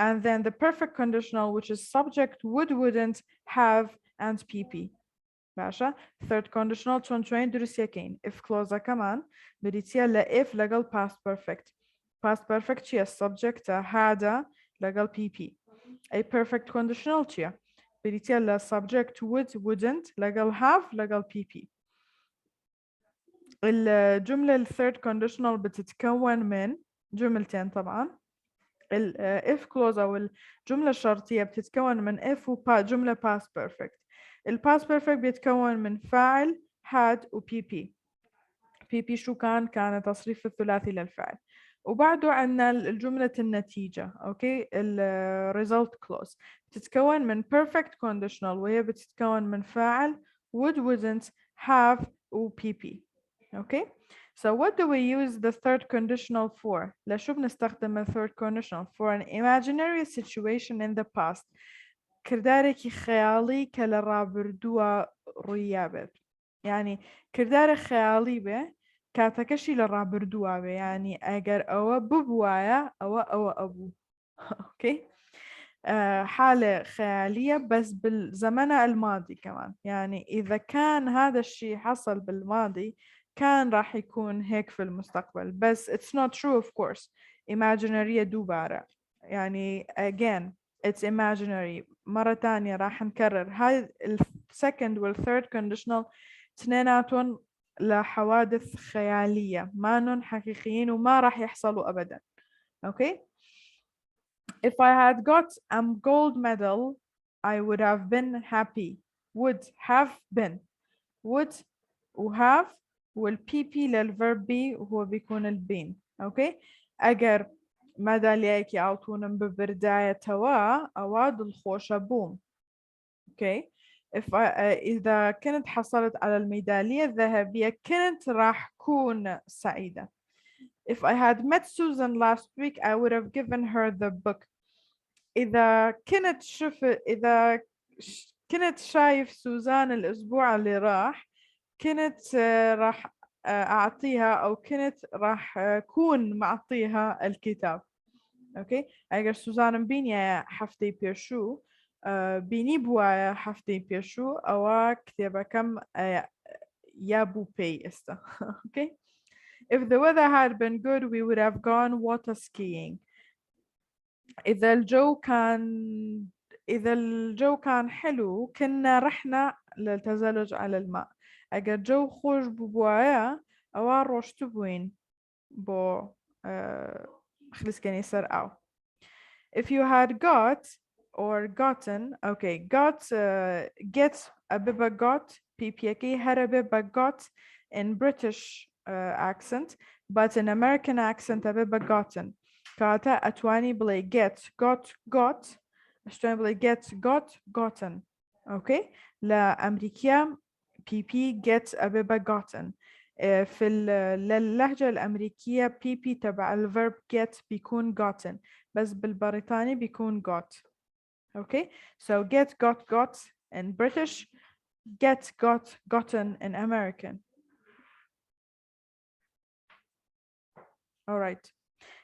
and then the perfect conditional, which is subject would, wouldn't, have, and PP. باشا. Third conditional شوين درس يكين. If clause كمان بريتيا لا if لقل past perfect. Past perfect چيا subject had لقل PP. A perfect conditional چيا بريتيا لا subject would, wouldn't لقل have لقل PP. الجملة الثird conditional بتتكون من جملتين طبعا. if clause أو الجملة الشرطية بتتكون من if وجملة past perfect. الباست بيرفكت بيتكون من فاعل had و PP. PP شو كان تصريف الثلاثي للفعل. وبعده عندنا الجملة النتيجة. اوكي result clause بتتكون من perfect conditional وهي بتتكون من فاعل would, wouldn't, have و PP. okay. So what do we use the third conditional for? لشو بنستخدم ال third conditional? For an imaginary situation in the past. كردارێکی خەیاڵی کە لە ڕابردووە ڕوویا بێت. یعنی کردارە خەیاڵی بێ کاتەکەشی لە ڕابردووە بێ. یعنی ئەگەر ئەوە ببوایە ئەوە ئەبوو. اوكي. حالة خيالية بس بالزمن الماضي كمان. يعني إذا كان هذا الشيء حصل بالماضي كان راح يكون هيك في المستقبل. بس it's not true of course. imaginary دوباره. يعني again it's imaginary. مرة تانية راح نكرر هاي second والthird conditional اثنيناتهم لحوادث خيالية مانن حقيقيين وما راح يحصلوا أبدا. okay. If I had got a gold medal I would have been happy. would have been. would وhave والPP للverb be وهو بيكون البين. okay. أجر ميداليك يعطونن ببردايتها أواد الخوشة بوم. okay. إذا كنت حصلت على الميدالية الذهبية كنت راح كون سعيدة. If I had met Susan last week I would have given her the book. إذا كنت شايف سوزان الأسبوع اللي راح كنت راح أعطيها أو كنت راح كون معطيها الكتاب. اوكي. اگر سوزان بینی هفته پیشو بینی بوایا هفته پیشو او کتابه کم یا بو پی استا. okay. If the weather had been good we would have gone water skiing. إذا الجو كان حلو كنا رحنا للتزلج على الماء. اگر جو خوش بوایا او روشت بوين بو خلص كان يسر أو. If you had got or gotten, okay, got get a bit got PPK had a bit got in British accent, but in American accent a bit gotten. Kata atwani bly get got atwani bly get gotten. Okay, la أمريكية PP get a bit gotten. في اللهجة الأمريكية PP تبع الverb get بيكون gotten بس بالبريطاني بيكون got. okay. So get got in British, get gotten in American. all right.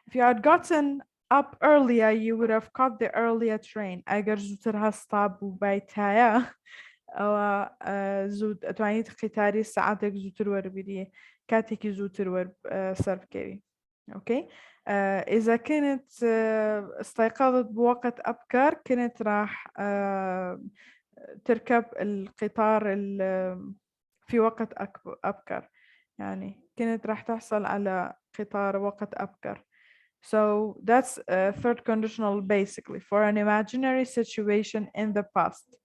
If you had gotten up earlier you would have caught the earlier train. أجر زوتر هستاب وبيتها أو زود توانيت قطاري ساعتك زوتر ور بدي كاتك زوتر ور صرف كذي. أوكي. إذا كنت استيقظت بوقت أبكر كنت راح تركب القطار في وقت أبكر. يعني كنت راح تحصل على قطار وقت أبكر. So that's a third conditional basically for an imaginary situation in the past.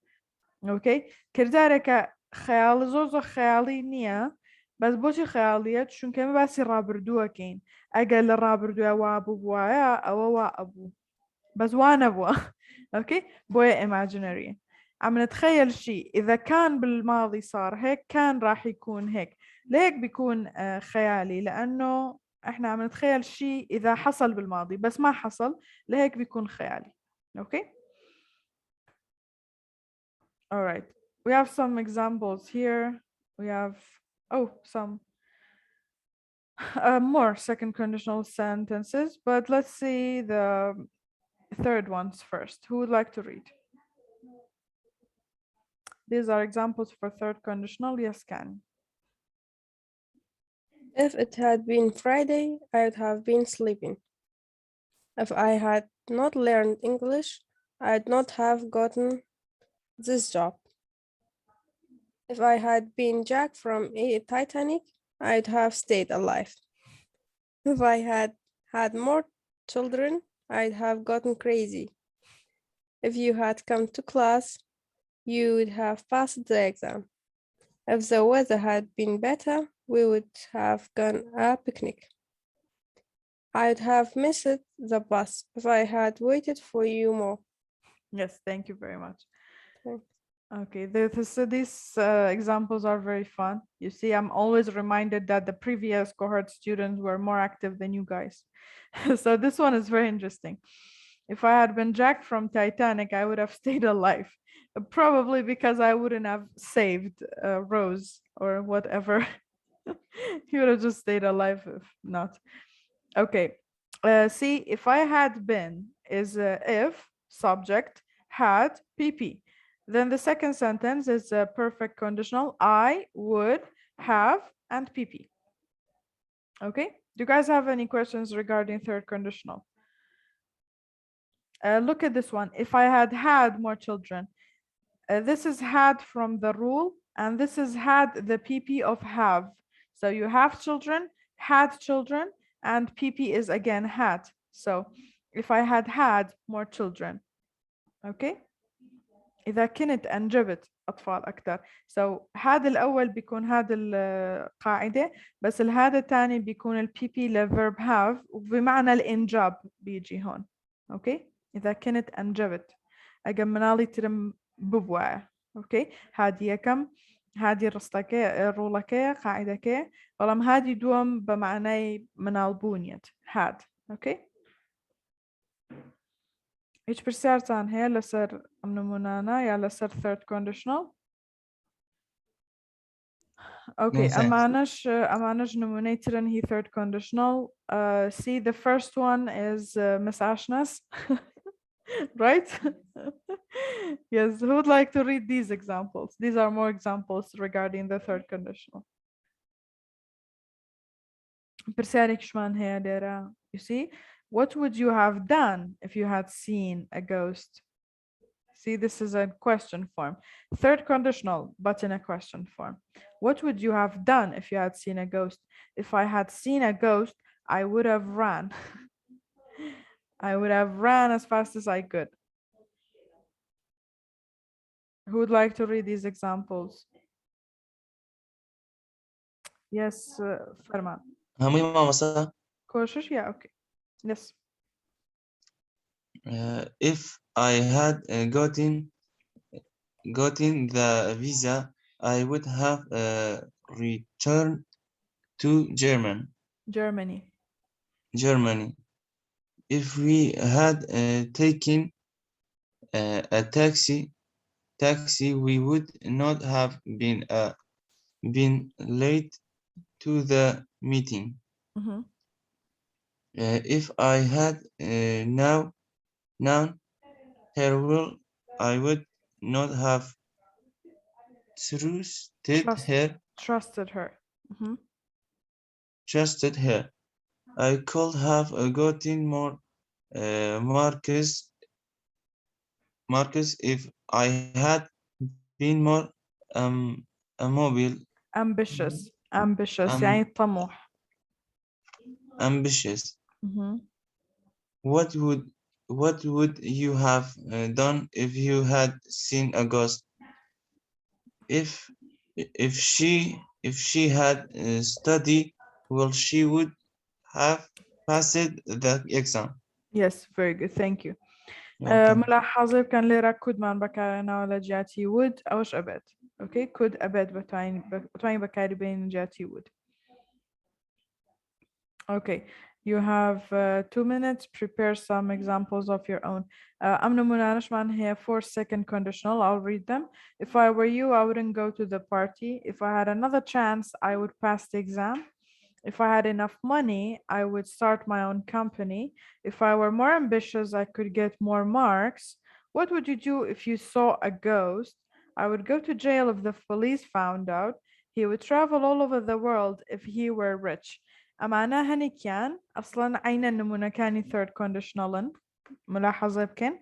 okay. كردارك خيال زوزو خيالي نية بس بوشي خيالية شون كم بس رابردوها كين أجل رابردوها وابو بوايا أو وابو بس وانا بوا. okay. بويا imaginary. عم نتخيل شيء إذا كان بالماضي صار هيك كان راح يكون هيك. ليك بيكون خيالي لأنه احنا عم نتخيل شيء اذا حصل بالماضي بس ما حصل لهيك بيكون خيالي. Okay. All right. We have some examples here. We have some more second conditional sentences, but let's see the third ones first. Who would like to read? These are examples for third conditional. Yes, can. If it had been Friday, I'd have been sleeping. If I had not learned English, I'd not have gotten this job. If I had been Jack from Titanic, I'd have stayed alive. If I had had more children, I'd have gotten crazy. If you had come to class, you would have passed the exam. If the weather had been better, we would have gone a picnic. I'd have missed the bus if I had waited for you more. Yes, thank you very much. Thanks. Okay, these examples are very fun. You see, I'm always reminded that the previous cohort students were more active than you guys. So this one is very interesting. If I had been Jack from Titanic, I would have stayed alive. Probably because I wouldn't have saved Rose or whatever. He would have just stayed alive if not. Okay, see, if I had been is if subject had PP. Then the second sentence is a perfect conditional. I would have and PP. Okay, do you guys have any questions regarding third conditional? Look at this one. If I had had more children, this is had from the rule, and this is had the PP of have. So you have children, had children, and PP is again had. So if I had had more children, okay? إذا كنت أنجبت أطفال أكثر. So هذا الأول بيكون هذا القاعدة، بس هذا الثاني بيكون ال PP لverb have وبمعنى الإنجاب بيجي هون. okay? إذا كنت أنجبت أجمنالي ترم ببوا. okay? هذه كم هذه رستكة رولكة قاعدة كه ولم هذه دوم بمعنى من البنية had. okay? Each percent here lesser amnumunana ya lesser third conditional. Okay, No, thanks. amanash nominated and he third conditional. See, the first one is Miss Ashnas, right? Yes, who would like to read these examples? These are more examples regarding the third conditional. You see, what would you have done if you had seen a ghost? See, this is a question form. Third conditional, but in a question form. What would you have done if you had seen a ghost? If I had seen a ghost, I would have ran. I would have ran as fast as I could. Who would like to read these examples? Yes, Farman. همي ماما صح؟ Koshish, yeah, okay. Yes. If I had gotten the visa, I would have returned to Germany. If we had taken a taxi, we would not have been late to the meeting. Mhm. If I had known her well, I would not have Trusted her. Mhm. Trusted her. I could have gotten more marks if I had been more mobile. Ambitious. يعني طموح. Ambitious. Mhm. What would you have done if you had seen a ghost? If she had studied well, she would have passed the exam. Yes, very good. Thank you. Welcome. ملاحظة كان لي ركود من بكارنا ولا جاتي would أوش أبد. Okay, could أبد بتوين بكاري بين جاتي would. Okay, you have 2 minutes. Prepare some examples of your own. أمن منانشمان here 4-second conditional. I'll read them. If I were you, I wouldn't go to the party. If I had another chance, I would pass the exam. If I had enough money, I would start my own company. If I were more ambitious, I could get more marks. What would you do if you saw a ghost? I would go to jail if the police found out. He would travel all over the world if he were rich. أمانة هني كان أصلا عين النمونة كاني third conditional ملاحظة يمكن.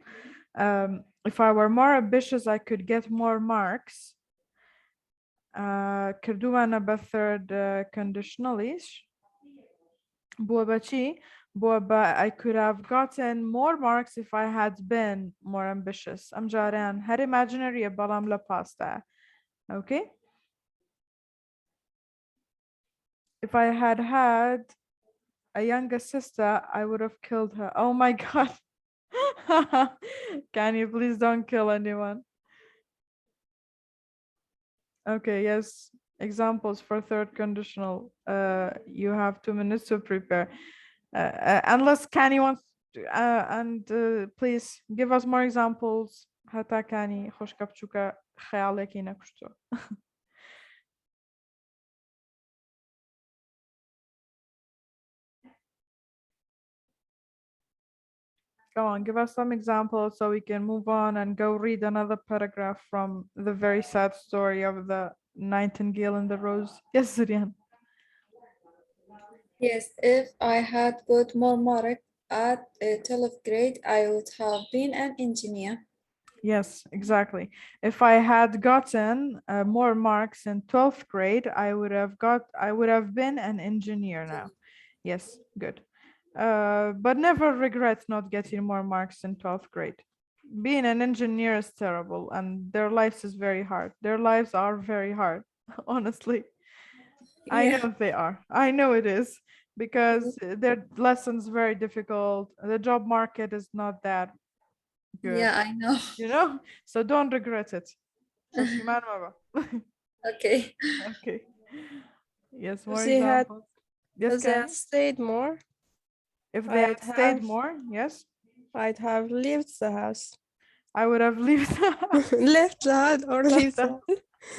If I were more ambitious, I could get more marks. كردو أنا بثird conditional إيش؟ بوابتي بوابا I could have gotten more marks if I had been more ambitious. أم جاران هر imaginary بلام لباستا. Okay. If I had had a younger sister, I would have killed her. Oh my God. Can you please don't kill anyone? Okay, yes. Examples for third conditional. You have 2 minutes to prepare. Unless Kani wants to, and please give us more examples. حتى كاني خوش كبچوكا خيالك ينكشتو. Go on, give us some examples so we can move on and go read another paragraph from the very sad story of the nightingale and the rose. Yes, Zurian. Yes, if I had got more mark at 12th grade, I would have been an engineer. Yes, exactly. If I had gotten more marks in 12th grade, I would have been an engineer now. Yes, good. But never regret not getting more marks in 12th grade. Being an engineer is terrible and their lives is very hard. Their lives are very hard, honestly. I know they are. I know it is because their lessons very difficult. The job market is not that good. Yeah, I know. You know, so don't regret it. Okay. Okay. Yes, more They had, examples. Yes, if they had Kenny? stayed more, If they had I'd stayed have- more, yes, I'd have left the house. I would have left Left the house or leave the house.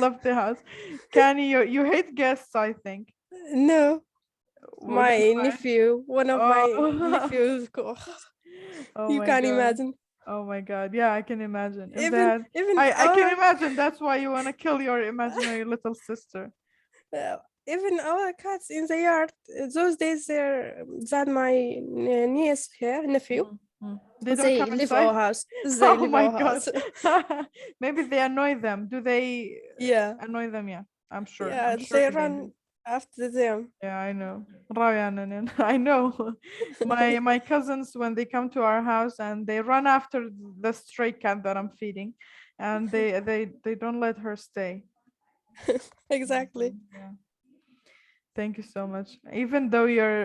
left the house. Kenny, you hate guests, I think. No, Would my you nephew, one of my Oh. nephews. Oh You my can God. imagine. Oh my God. Yeah, I can imagine. If they Even had, even I can our imagine that's why you want to kill your imaginary little sister. even our cats in the yard. Those days there that my niece here nephew. They don't They come leave inside? our house. They Oh leave my our God. house. Maybe they annoy them. Do they Yeah. annoy them? Yeah, I'm sure. Yeah, I'm sure they do. run after them. Yeah, I know. Ryan, I know. My cousins, when they come to our house and they run after the stray cat that I'm feeding, and they don't let her stay. Exactly. Yeah. Thank you so much. Even though your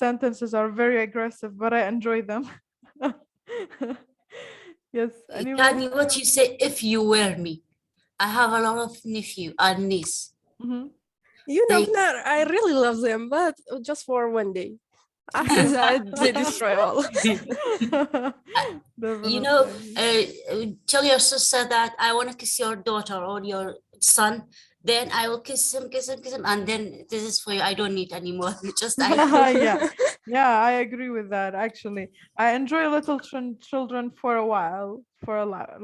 sentences are very aggressive, but I enjoy them. Yes. Anyone? Tell me what you say if you were me. I have a lot of nephew and niece. You know, They- Gnar, I really love them, but just for one day. After that, they destroy all. You know, tell your sister that I want to kiss your daughter or your son. Then I will kiss him, and then this is for you. I don't need anymore. Just I. Yeah, I agree with that. Actually, I enjoy little children for a while,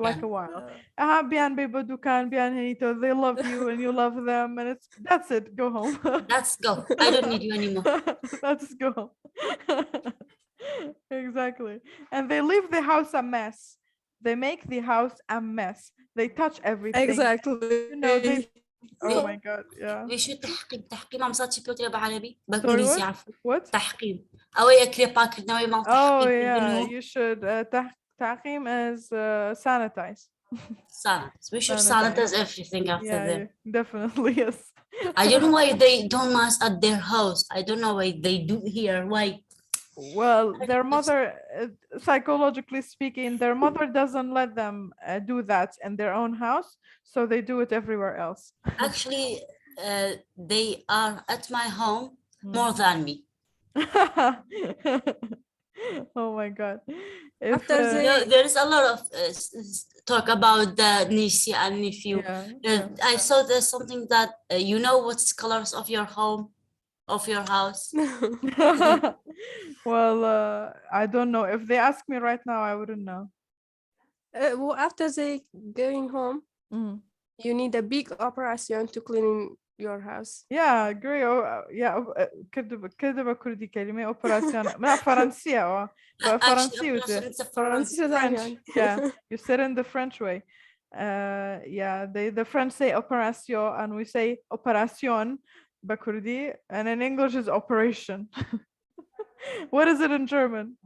like a while. Bian bebo dukan, bian henito. They love you and you love them, and that's it. Go home. Let's go. I don't need you anymore. Let's go. Exactly. And they leave the house a mess. They make the house a mess. They touch everything. Exactly. You know, oh my God, yeah. وشو تحقيم عم صار شي بالعربي بالإنجليزي عفوا what? تحقيم أو يكري باكر ناوي ما Oh yeah, you should تحقيم is sanitize. sanitize. We should sanitize everything after them. Yeah, definitely, yes. I don't know why they don't mask at their house. I don't know why they do here. Why? Well, their mother, psychologically speaking, their mother doesn't let them do that in their own house, so they do it everywhere else. Actually, they are at my home more than me. Oh my God. If, After You they know, there is a lot of talk about the niece and nephew. yeah. I saw there's something that you know what's colors of your home, of your house. Well, I don't know. If they ask me right now, I wouldn't know. well, after they going home, Mhm. you need a big operation to clean your house. Yeah, agree. كذب كردي كلمة operation لا فرنسية Actually, فرنسي operation is a فرنسي French. يعني. Yeah, you said in the French way. Yeah, the French say operation and we say operation بكردي, and in English is operation. What is it in German?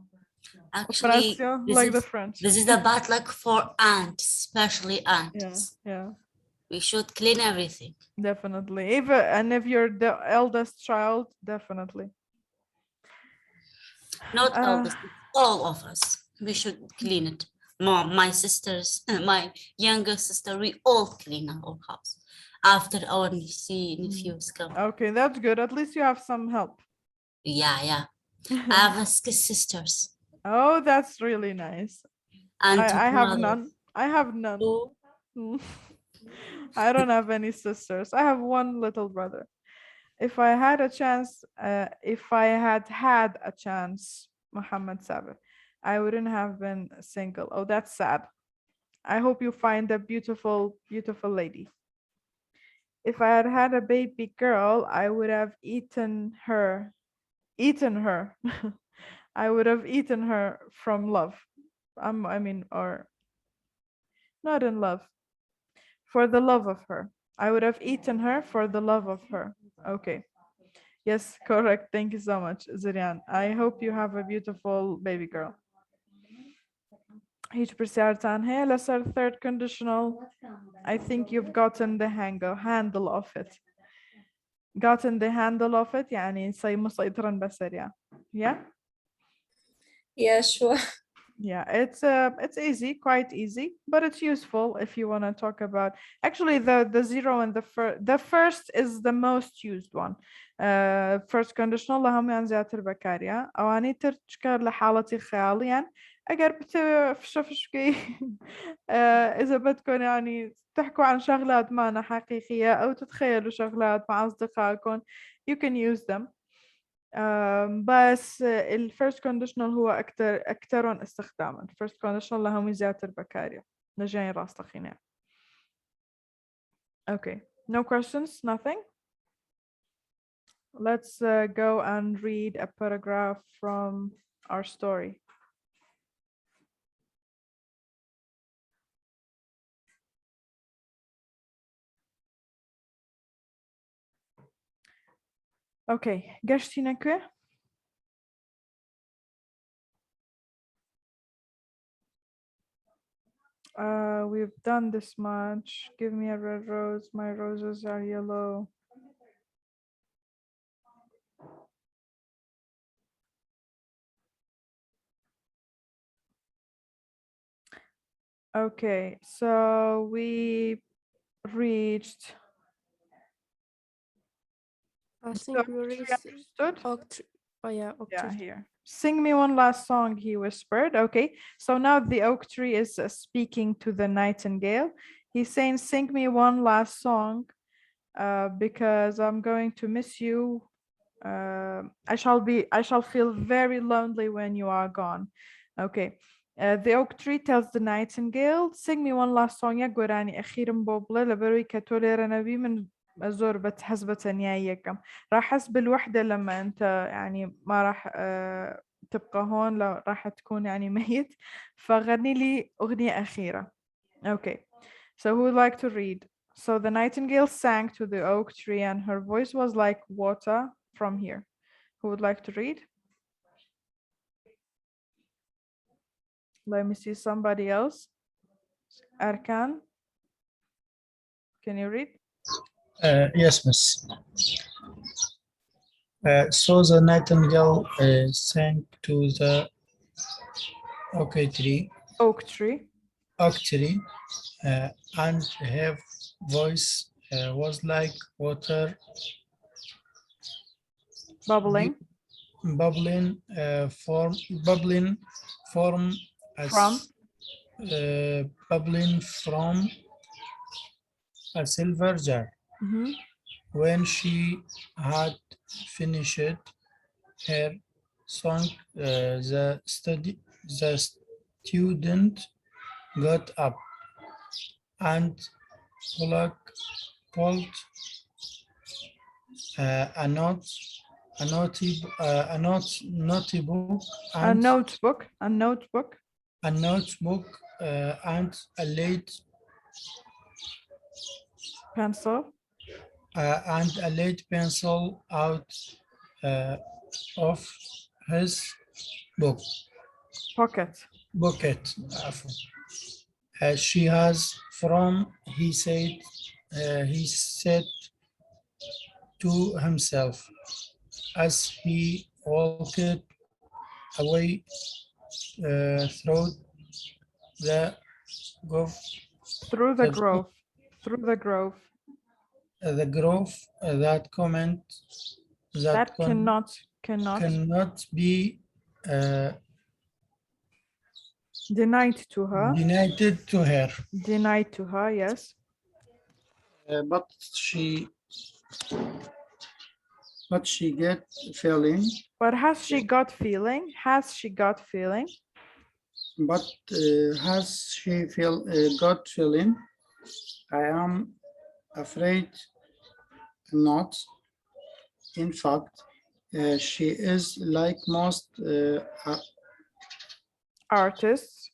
Actually, Operation, this like the is French. this is a bad luck for ants, especially Yeah, ants. yeah, We should clean everything. definitely. And if you're the eldest child, definitely. Not eldest, all of us. We should clean it. Mom, my sisters, my younger sister, we all clean our house after our nephews come. Okay, that's good. At least you have some help. Yeah. I have a sisters Oh, that's really nice. and I have brother. none. I have none. Oh, I don't have any sisters. I have one little brother. If I had a chance, if I had a chance, Muhammad Sabir, I wouldn't have been single. Oh, that's sad. I hope you find a beautiful, beautiful lady. If I had had a baby girl, I would have eaten her. Eaten her. I would have eaten her from love. I mean, or not in love. For the love of her. I would have eaten her for the love of her. Okay. Yes, correct. Thank you so much, Zirian. I hope you have a beautiful baby girl. هيج برسالة عنها لسر third conditional. I think you've gotten the handle of it. Gotten the handle of it يعني مسيطرا بسريع. Yeah? Yeah, sure. Yeah, it's easy, quite easy, but it's useful if you want to talk about. Actually, the zero and the first is the most used one. First conditional لهم يعني زيادة البكارية أو أني ترتشكر لحالتي خياليا أجر بتفشفشكي إذا بدكم يعني تحكوا عن شغلات معنا حقيقية أو تتخيلوا شغلات مع أصدقائكم, you can use them. بس الفيرست كونديشنال هو أكثرهم استخداما. first conditional له ميزات البكارية نجاني راس تخينة. Okay, no questions, nothing. Let's go and read a paragraph from our story. Okay, قشتينك. We've done this much. Give me a red rose. My roses are yellow. Okay, so we reached. I think we reached understood. Oh yeah, oak Yeah, tree. here. Sing me one last song, he whispered. Okay, so now the oak tree is speaking to the nightingale. He's saying, sing me one last song because I'm going to miss you. I shall feel very lonely when you are gone. Okay. The oak tree tells the nightingale, sing me one last song. يا قراني أخيرا بوبلا لبروي كتولي نبي من زور بتحسبة نيايكم. راح أحس بالوحدة لما أنت يعني ما راح تبقى هون, لو راح تكون يعني ميت, فغني لي أغنية أخيرة. Okay. So who would like to read? So the nightingale sang to the oak tree and her voice was like water from here. Who would like to read? Let me see somebody else. Arkan, can you read? Yes, miss. So the nightingale sang to the oak tree, and her voice was like water bubbling. bubbling from From bubbling from a silver jar. Mhm. When she had finished her song, the student got up and pulled a notebook A notebook, a notebook, and a lead pencil, pencil out of his book pocket. bucket. She has from he said to himself as he walked away through the grove. Through the the grove, through the grove. the grove that comment That cannot cannot be denied to her. denied to her. Denied to her, yes. But she get feeling. But has she got feeling? Has she got feeling? But has she got feeling? I am afraid not. In fact, she is like most artists.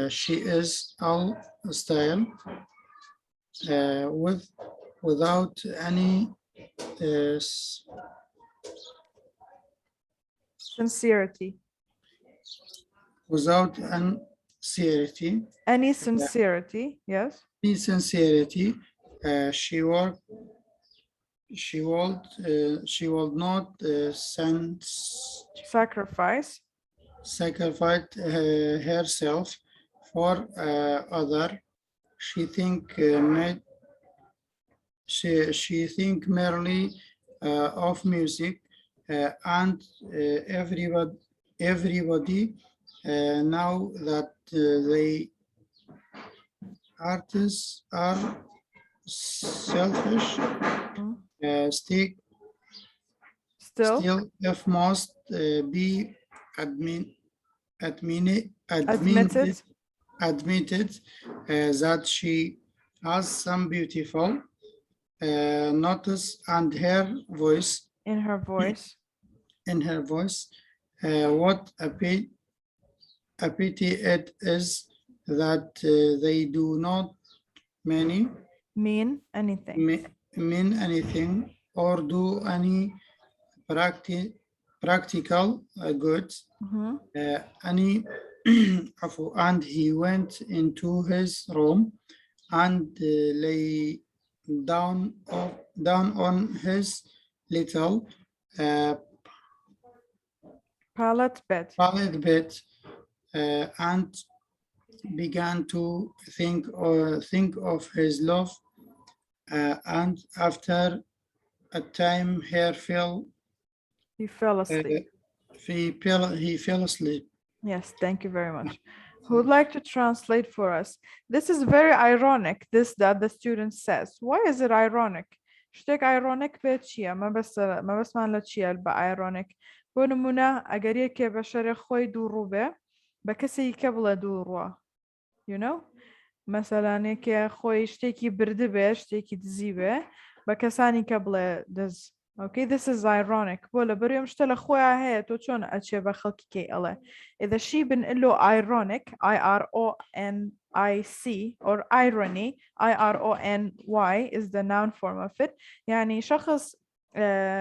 She is all style without any sincerity. Without sincerity. Any sincerity, yes. Any sincerity. She would not sacrifice herself for other. She think merely of music and everybody know that the artists are selfish. Still, if must be admitted that she has some beautiful notes and her voice. In her voice. What a pity it is that they do not mean anything or do any practical goods. And he went into his room and lay down on his little pallet bed and began to think of his love, and after a time he fell asleep. He fell asleep. Yes, thank you very much. Who would like to translate for us? This is very ironic, that the student says. Why is it ironic? شتێک ironic بێت چییە؟ مەبەستمان لە چییە بە ironic؟ بۆ نمونە ئەگەر یەکێ بە شەرێ خۆی دوو ڕوو بێ بە کەسێکی کە بڵێ دوو ڕووە. You know? مەسەلەن یەکێ خۆی شتێکی بردە بێ شتێکی دزی بێ بە کەسانی کە بڵێ دز. Okay, this is ironic. بۆ لە بەروێم شتە لە خۆیان هەیە تۆ چۆن ئەچێ بە خەڵکی کێ ئەڵێ. إذا شي بنقله ironic ironic or irony irony is the noun form of it. يعني شخص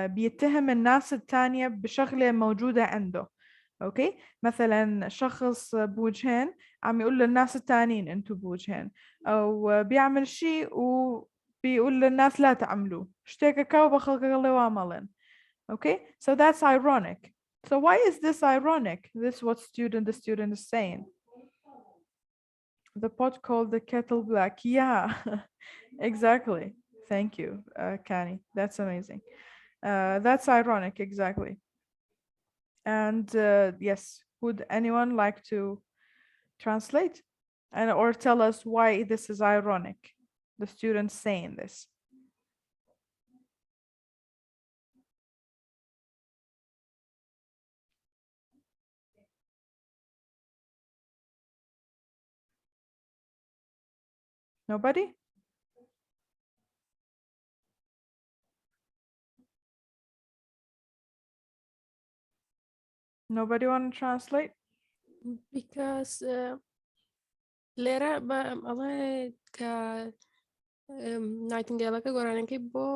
بيتهم الناس التانية بشغلة موجودة عنده. Okay, مثلا شخص بوجهين عم يقول للناس التانيين انتو بوجهين أو بيعمل شيء بيقول للناس لا تعملوه شتيك كاو بخلق الله وعملن. Okay, so that's ironic. So why is this ironic? This is what the student is saying. The pot called the kettle black. Yeah, exactly. Thank you, Kani. That's amazing. That's ironic, exactly. And yes, would anyone like to translate and or tell us why this is ironic? The students saying this. Nobody? Nobody want to translate? Because لێرە بە ئەڵێ کە نایتنگێڵەکە گۆرانەکەی بۆ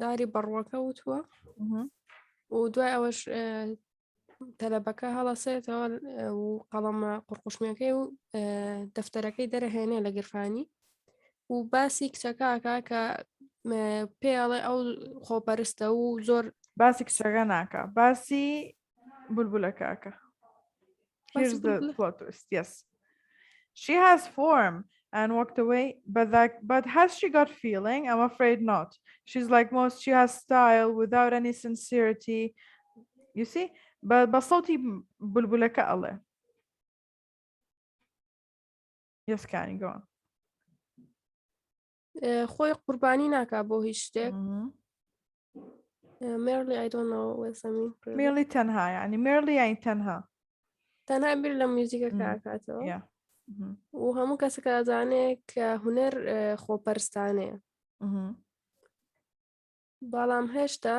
داری بەڕوەکە وتووە و دوای ئەوەش تەلەبەکە هەڵەسێتەوە و قەڵەمە قوڕقوشمیەکەی و دەفتەرەکەی دەرەهێنێ لە گرفانی و باسی کچەکەکە کە پێڵێ ئەو خۆپەرستە و زۆر باسی کچەکە ناکە باسی بولبولەکەکە. Here's the plot twist. Yes, she has form and walked away, but has she got feeling? I'm afraid not. She's like most. She has style without any sincerity. You see, but بصوتي بلبلك الله. Yes, can you go on? خۆی قوربانی ناکا بۆ هیچ شتێک. Merely I don't know what I mean. Merely تەنها يعني merely يعني تەنها. تەنها بیر لە موزیکەکە ئاکاتەوە و هەموو کەسەکە ئەزانێت کە هونەر خۆپەرستانەیە بەڵام هێشتا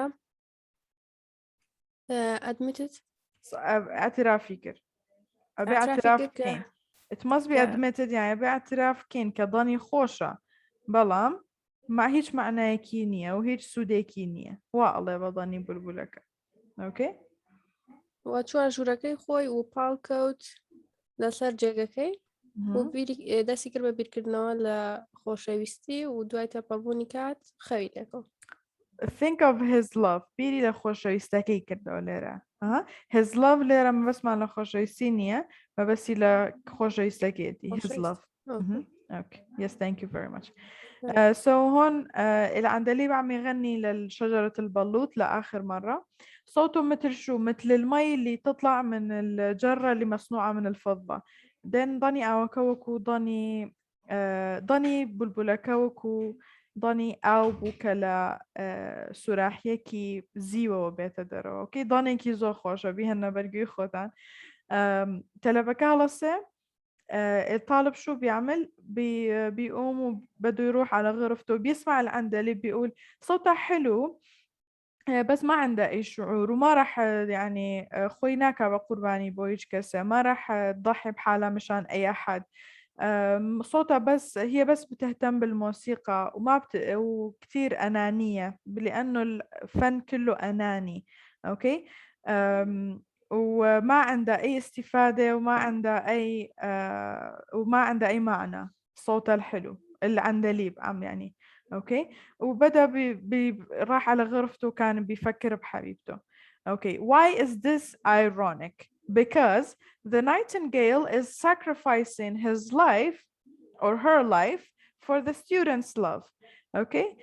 admitted اعترافی کرد ئەبێ اعتراف بکەین. It must be admitted يعني ئەبێ اعتراف بکەین کە دڵنی خۆشە بەڵام ما هیچ معنایەکی نییە و هیچ سوودێکی نییە وا ئەڵێ بە دڵنی بولبولەکە. اوكي و چوار ژوورەکەی خۆی و پاڵ کەوت لەسەر جێگەکەی و دەستی کرد بە بیرکردنەوە لە خۆشەویستی و دوای تەپەڵبوونی کات خەوی لێکەوت. Think of his love. بیری لە خۆشەویستەکەی کردەوە لێرە. His love لێرە مەبەستمان لە خۆشەویستی نییە مەبەستی لە خۆشەویستەکەیەتی. His love. Okay. Yes, thank you very much. So هون العندليب عم يغني للشجرة البلوط لآخر مرة. صوته مثل شو؟ مثل المي اللي تطلع من الجرة اللي مصنوعة من الفضة. دين ضني أوكوكو ضني بلبلكوكو ضني أو بوكلا سوراحيكي زيوة بيتدرو. أوكي ضني كي زو خوشة بيهن برجي خوتان. تلبكة لسه الطالب شو بيعمل بيقوم وبده يروح على غرفته بيسمع العندليب بيقول صوته حلو بس ما عنده أي شعور وما راح يعني خويناك بقرباني بويج كسا ما راح تضحي بحالها مشان أي أحد. صوتها بس هي بس بتهتم بالموسيقى وكتير أنانية لأنه الفن كله أناني. أوكي وما عندها أي استفادة وما عندها أي معنى. صوتها الحلو العندليب عم يعني. أوكي وبدأ راح على غرفته كان بيفكر بحبيبته. Okay, why is this ironic? Because the nightingale is sacrificing his life or her life for the student's love. Okay,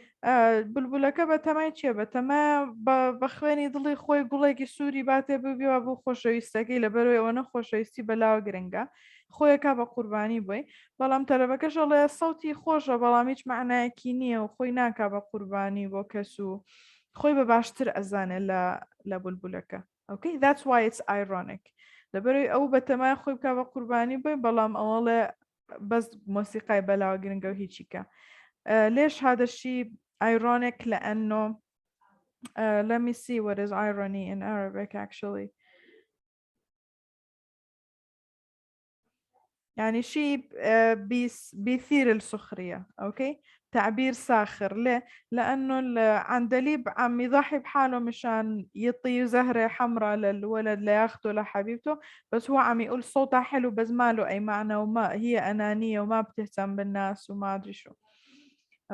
بلبلەکە بەتەمای چیە بەتەمە بەخوێنی دڵی خۆی گوڵێکی سووری باتێ ببیوە بۆ خۆشەویستەکەی لەبەرەوەی ئەوەنە خۆشەویستی بەلاوە گرنگە خۆیەکە بە قوربانی بووی بەڵام تەلەبەکەش ئەڵێ سەوتی خۆشە بەڵام هیچ معنایەکی نییە و خۆی ناکا بە قوربانی بۆ کەس و خۆی بە باشتر ئەزانێ لە بولبولەکە. Okay, that's why it's ironic. لەبەرەوەی ئەو بەتەمای خۆی بکە بە قوربانی بووی بەڵام ئەوەڵێ بەس مۆسیقای بەلاوە گرنگە و هیچیکە. ليش هذا الشيء ironic؟ لأنه let me see what is irony in Arabic actually. يعني شيء بيثير السخرية. أوكي تعبير ساخر. ليه؟ لأنه العندليب عم يضحي بحاله مشان يطي زهرة حمراء للولد لياخده لحبيبته بس هو عم يقول صوتها حلو بس ما له أي معنى وما هي أنانية وما بتهتم بالناس وما أدري شو.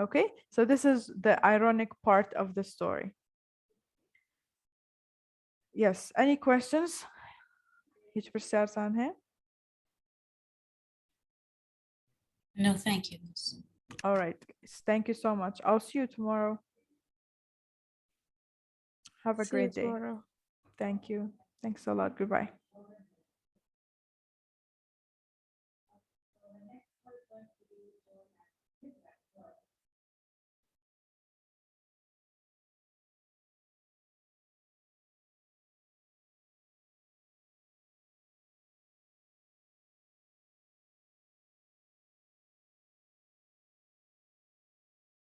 Okay, so this is the ironic part of the story. Yes, any questions? هيك برسالة عنها؟ No, thank you. All right, thank you so much. I'll see you tomorrow. Have a See you great day. tomorrow. Thank you. Thanks a lot. Goodbye.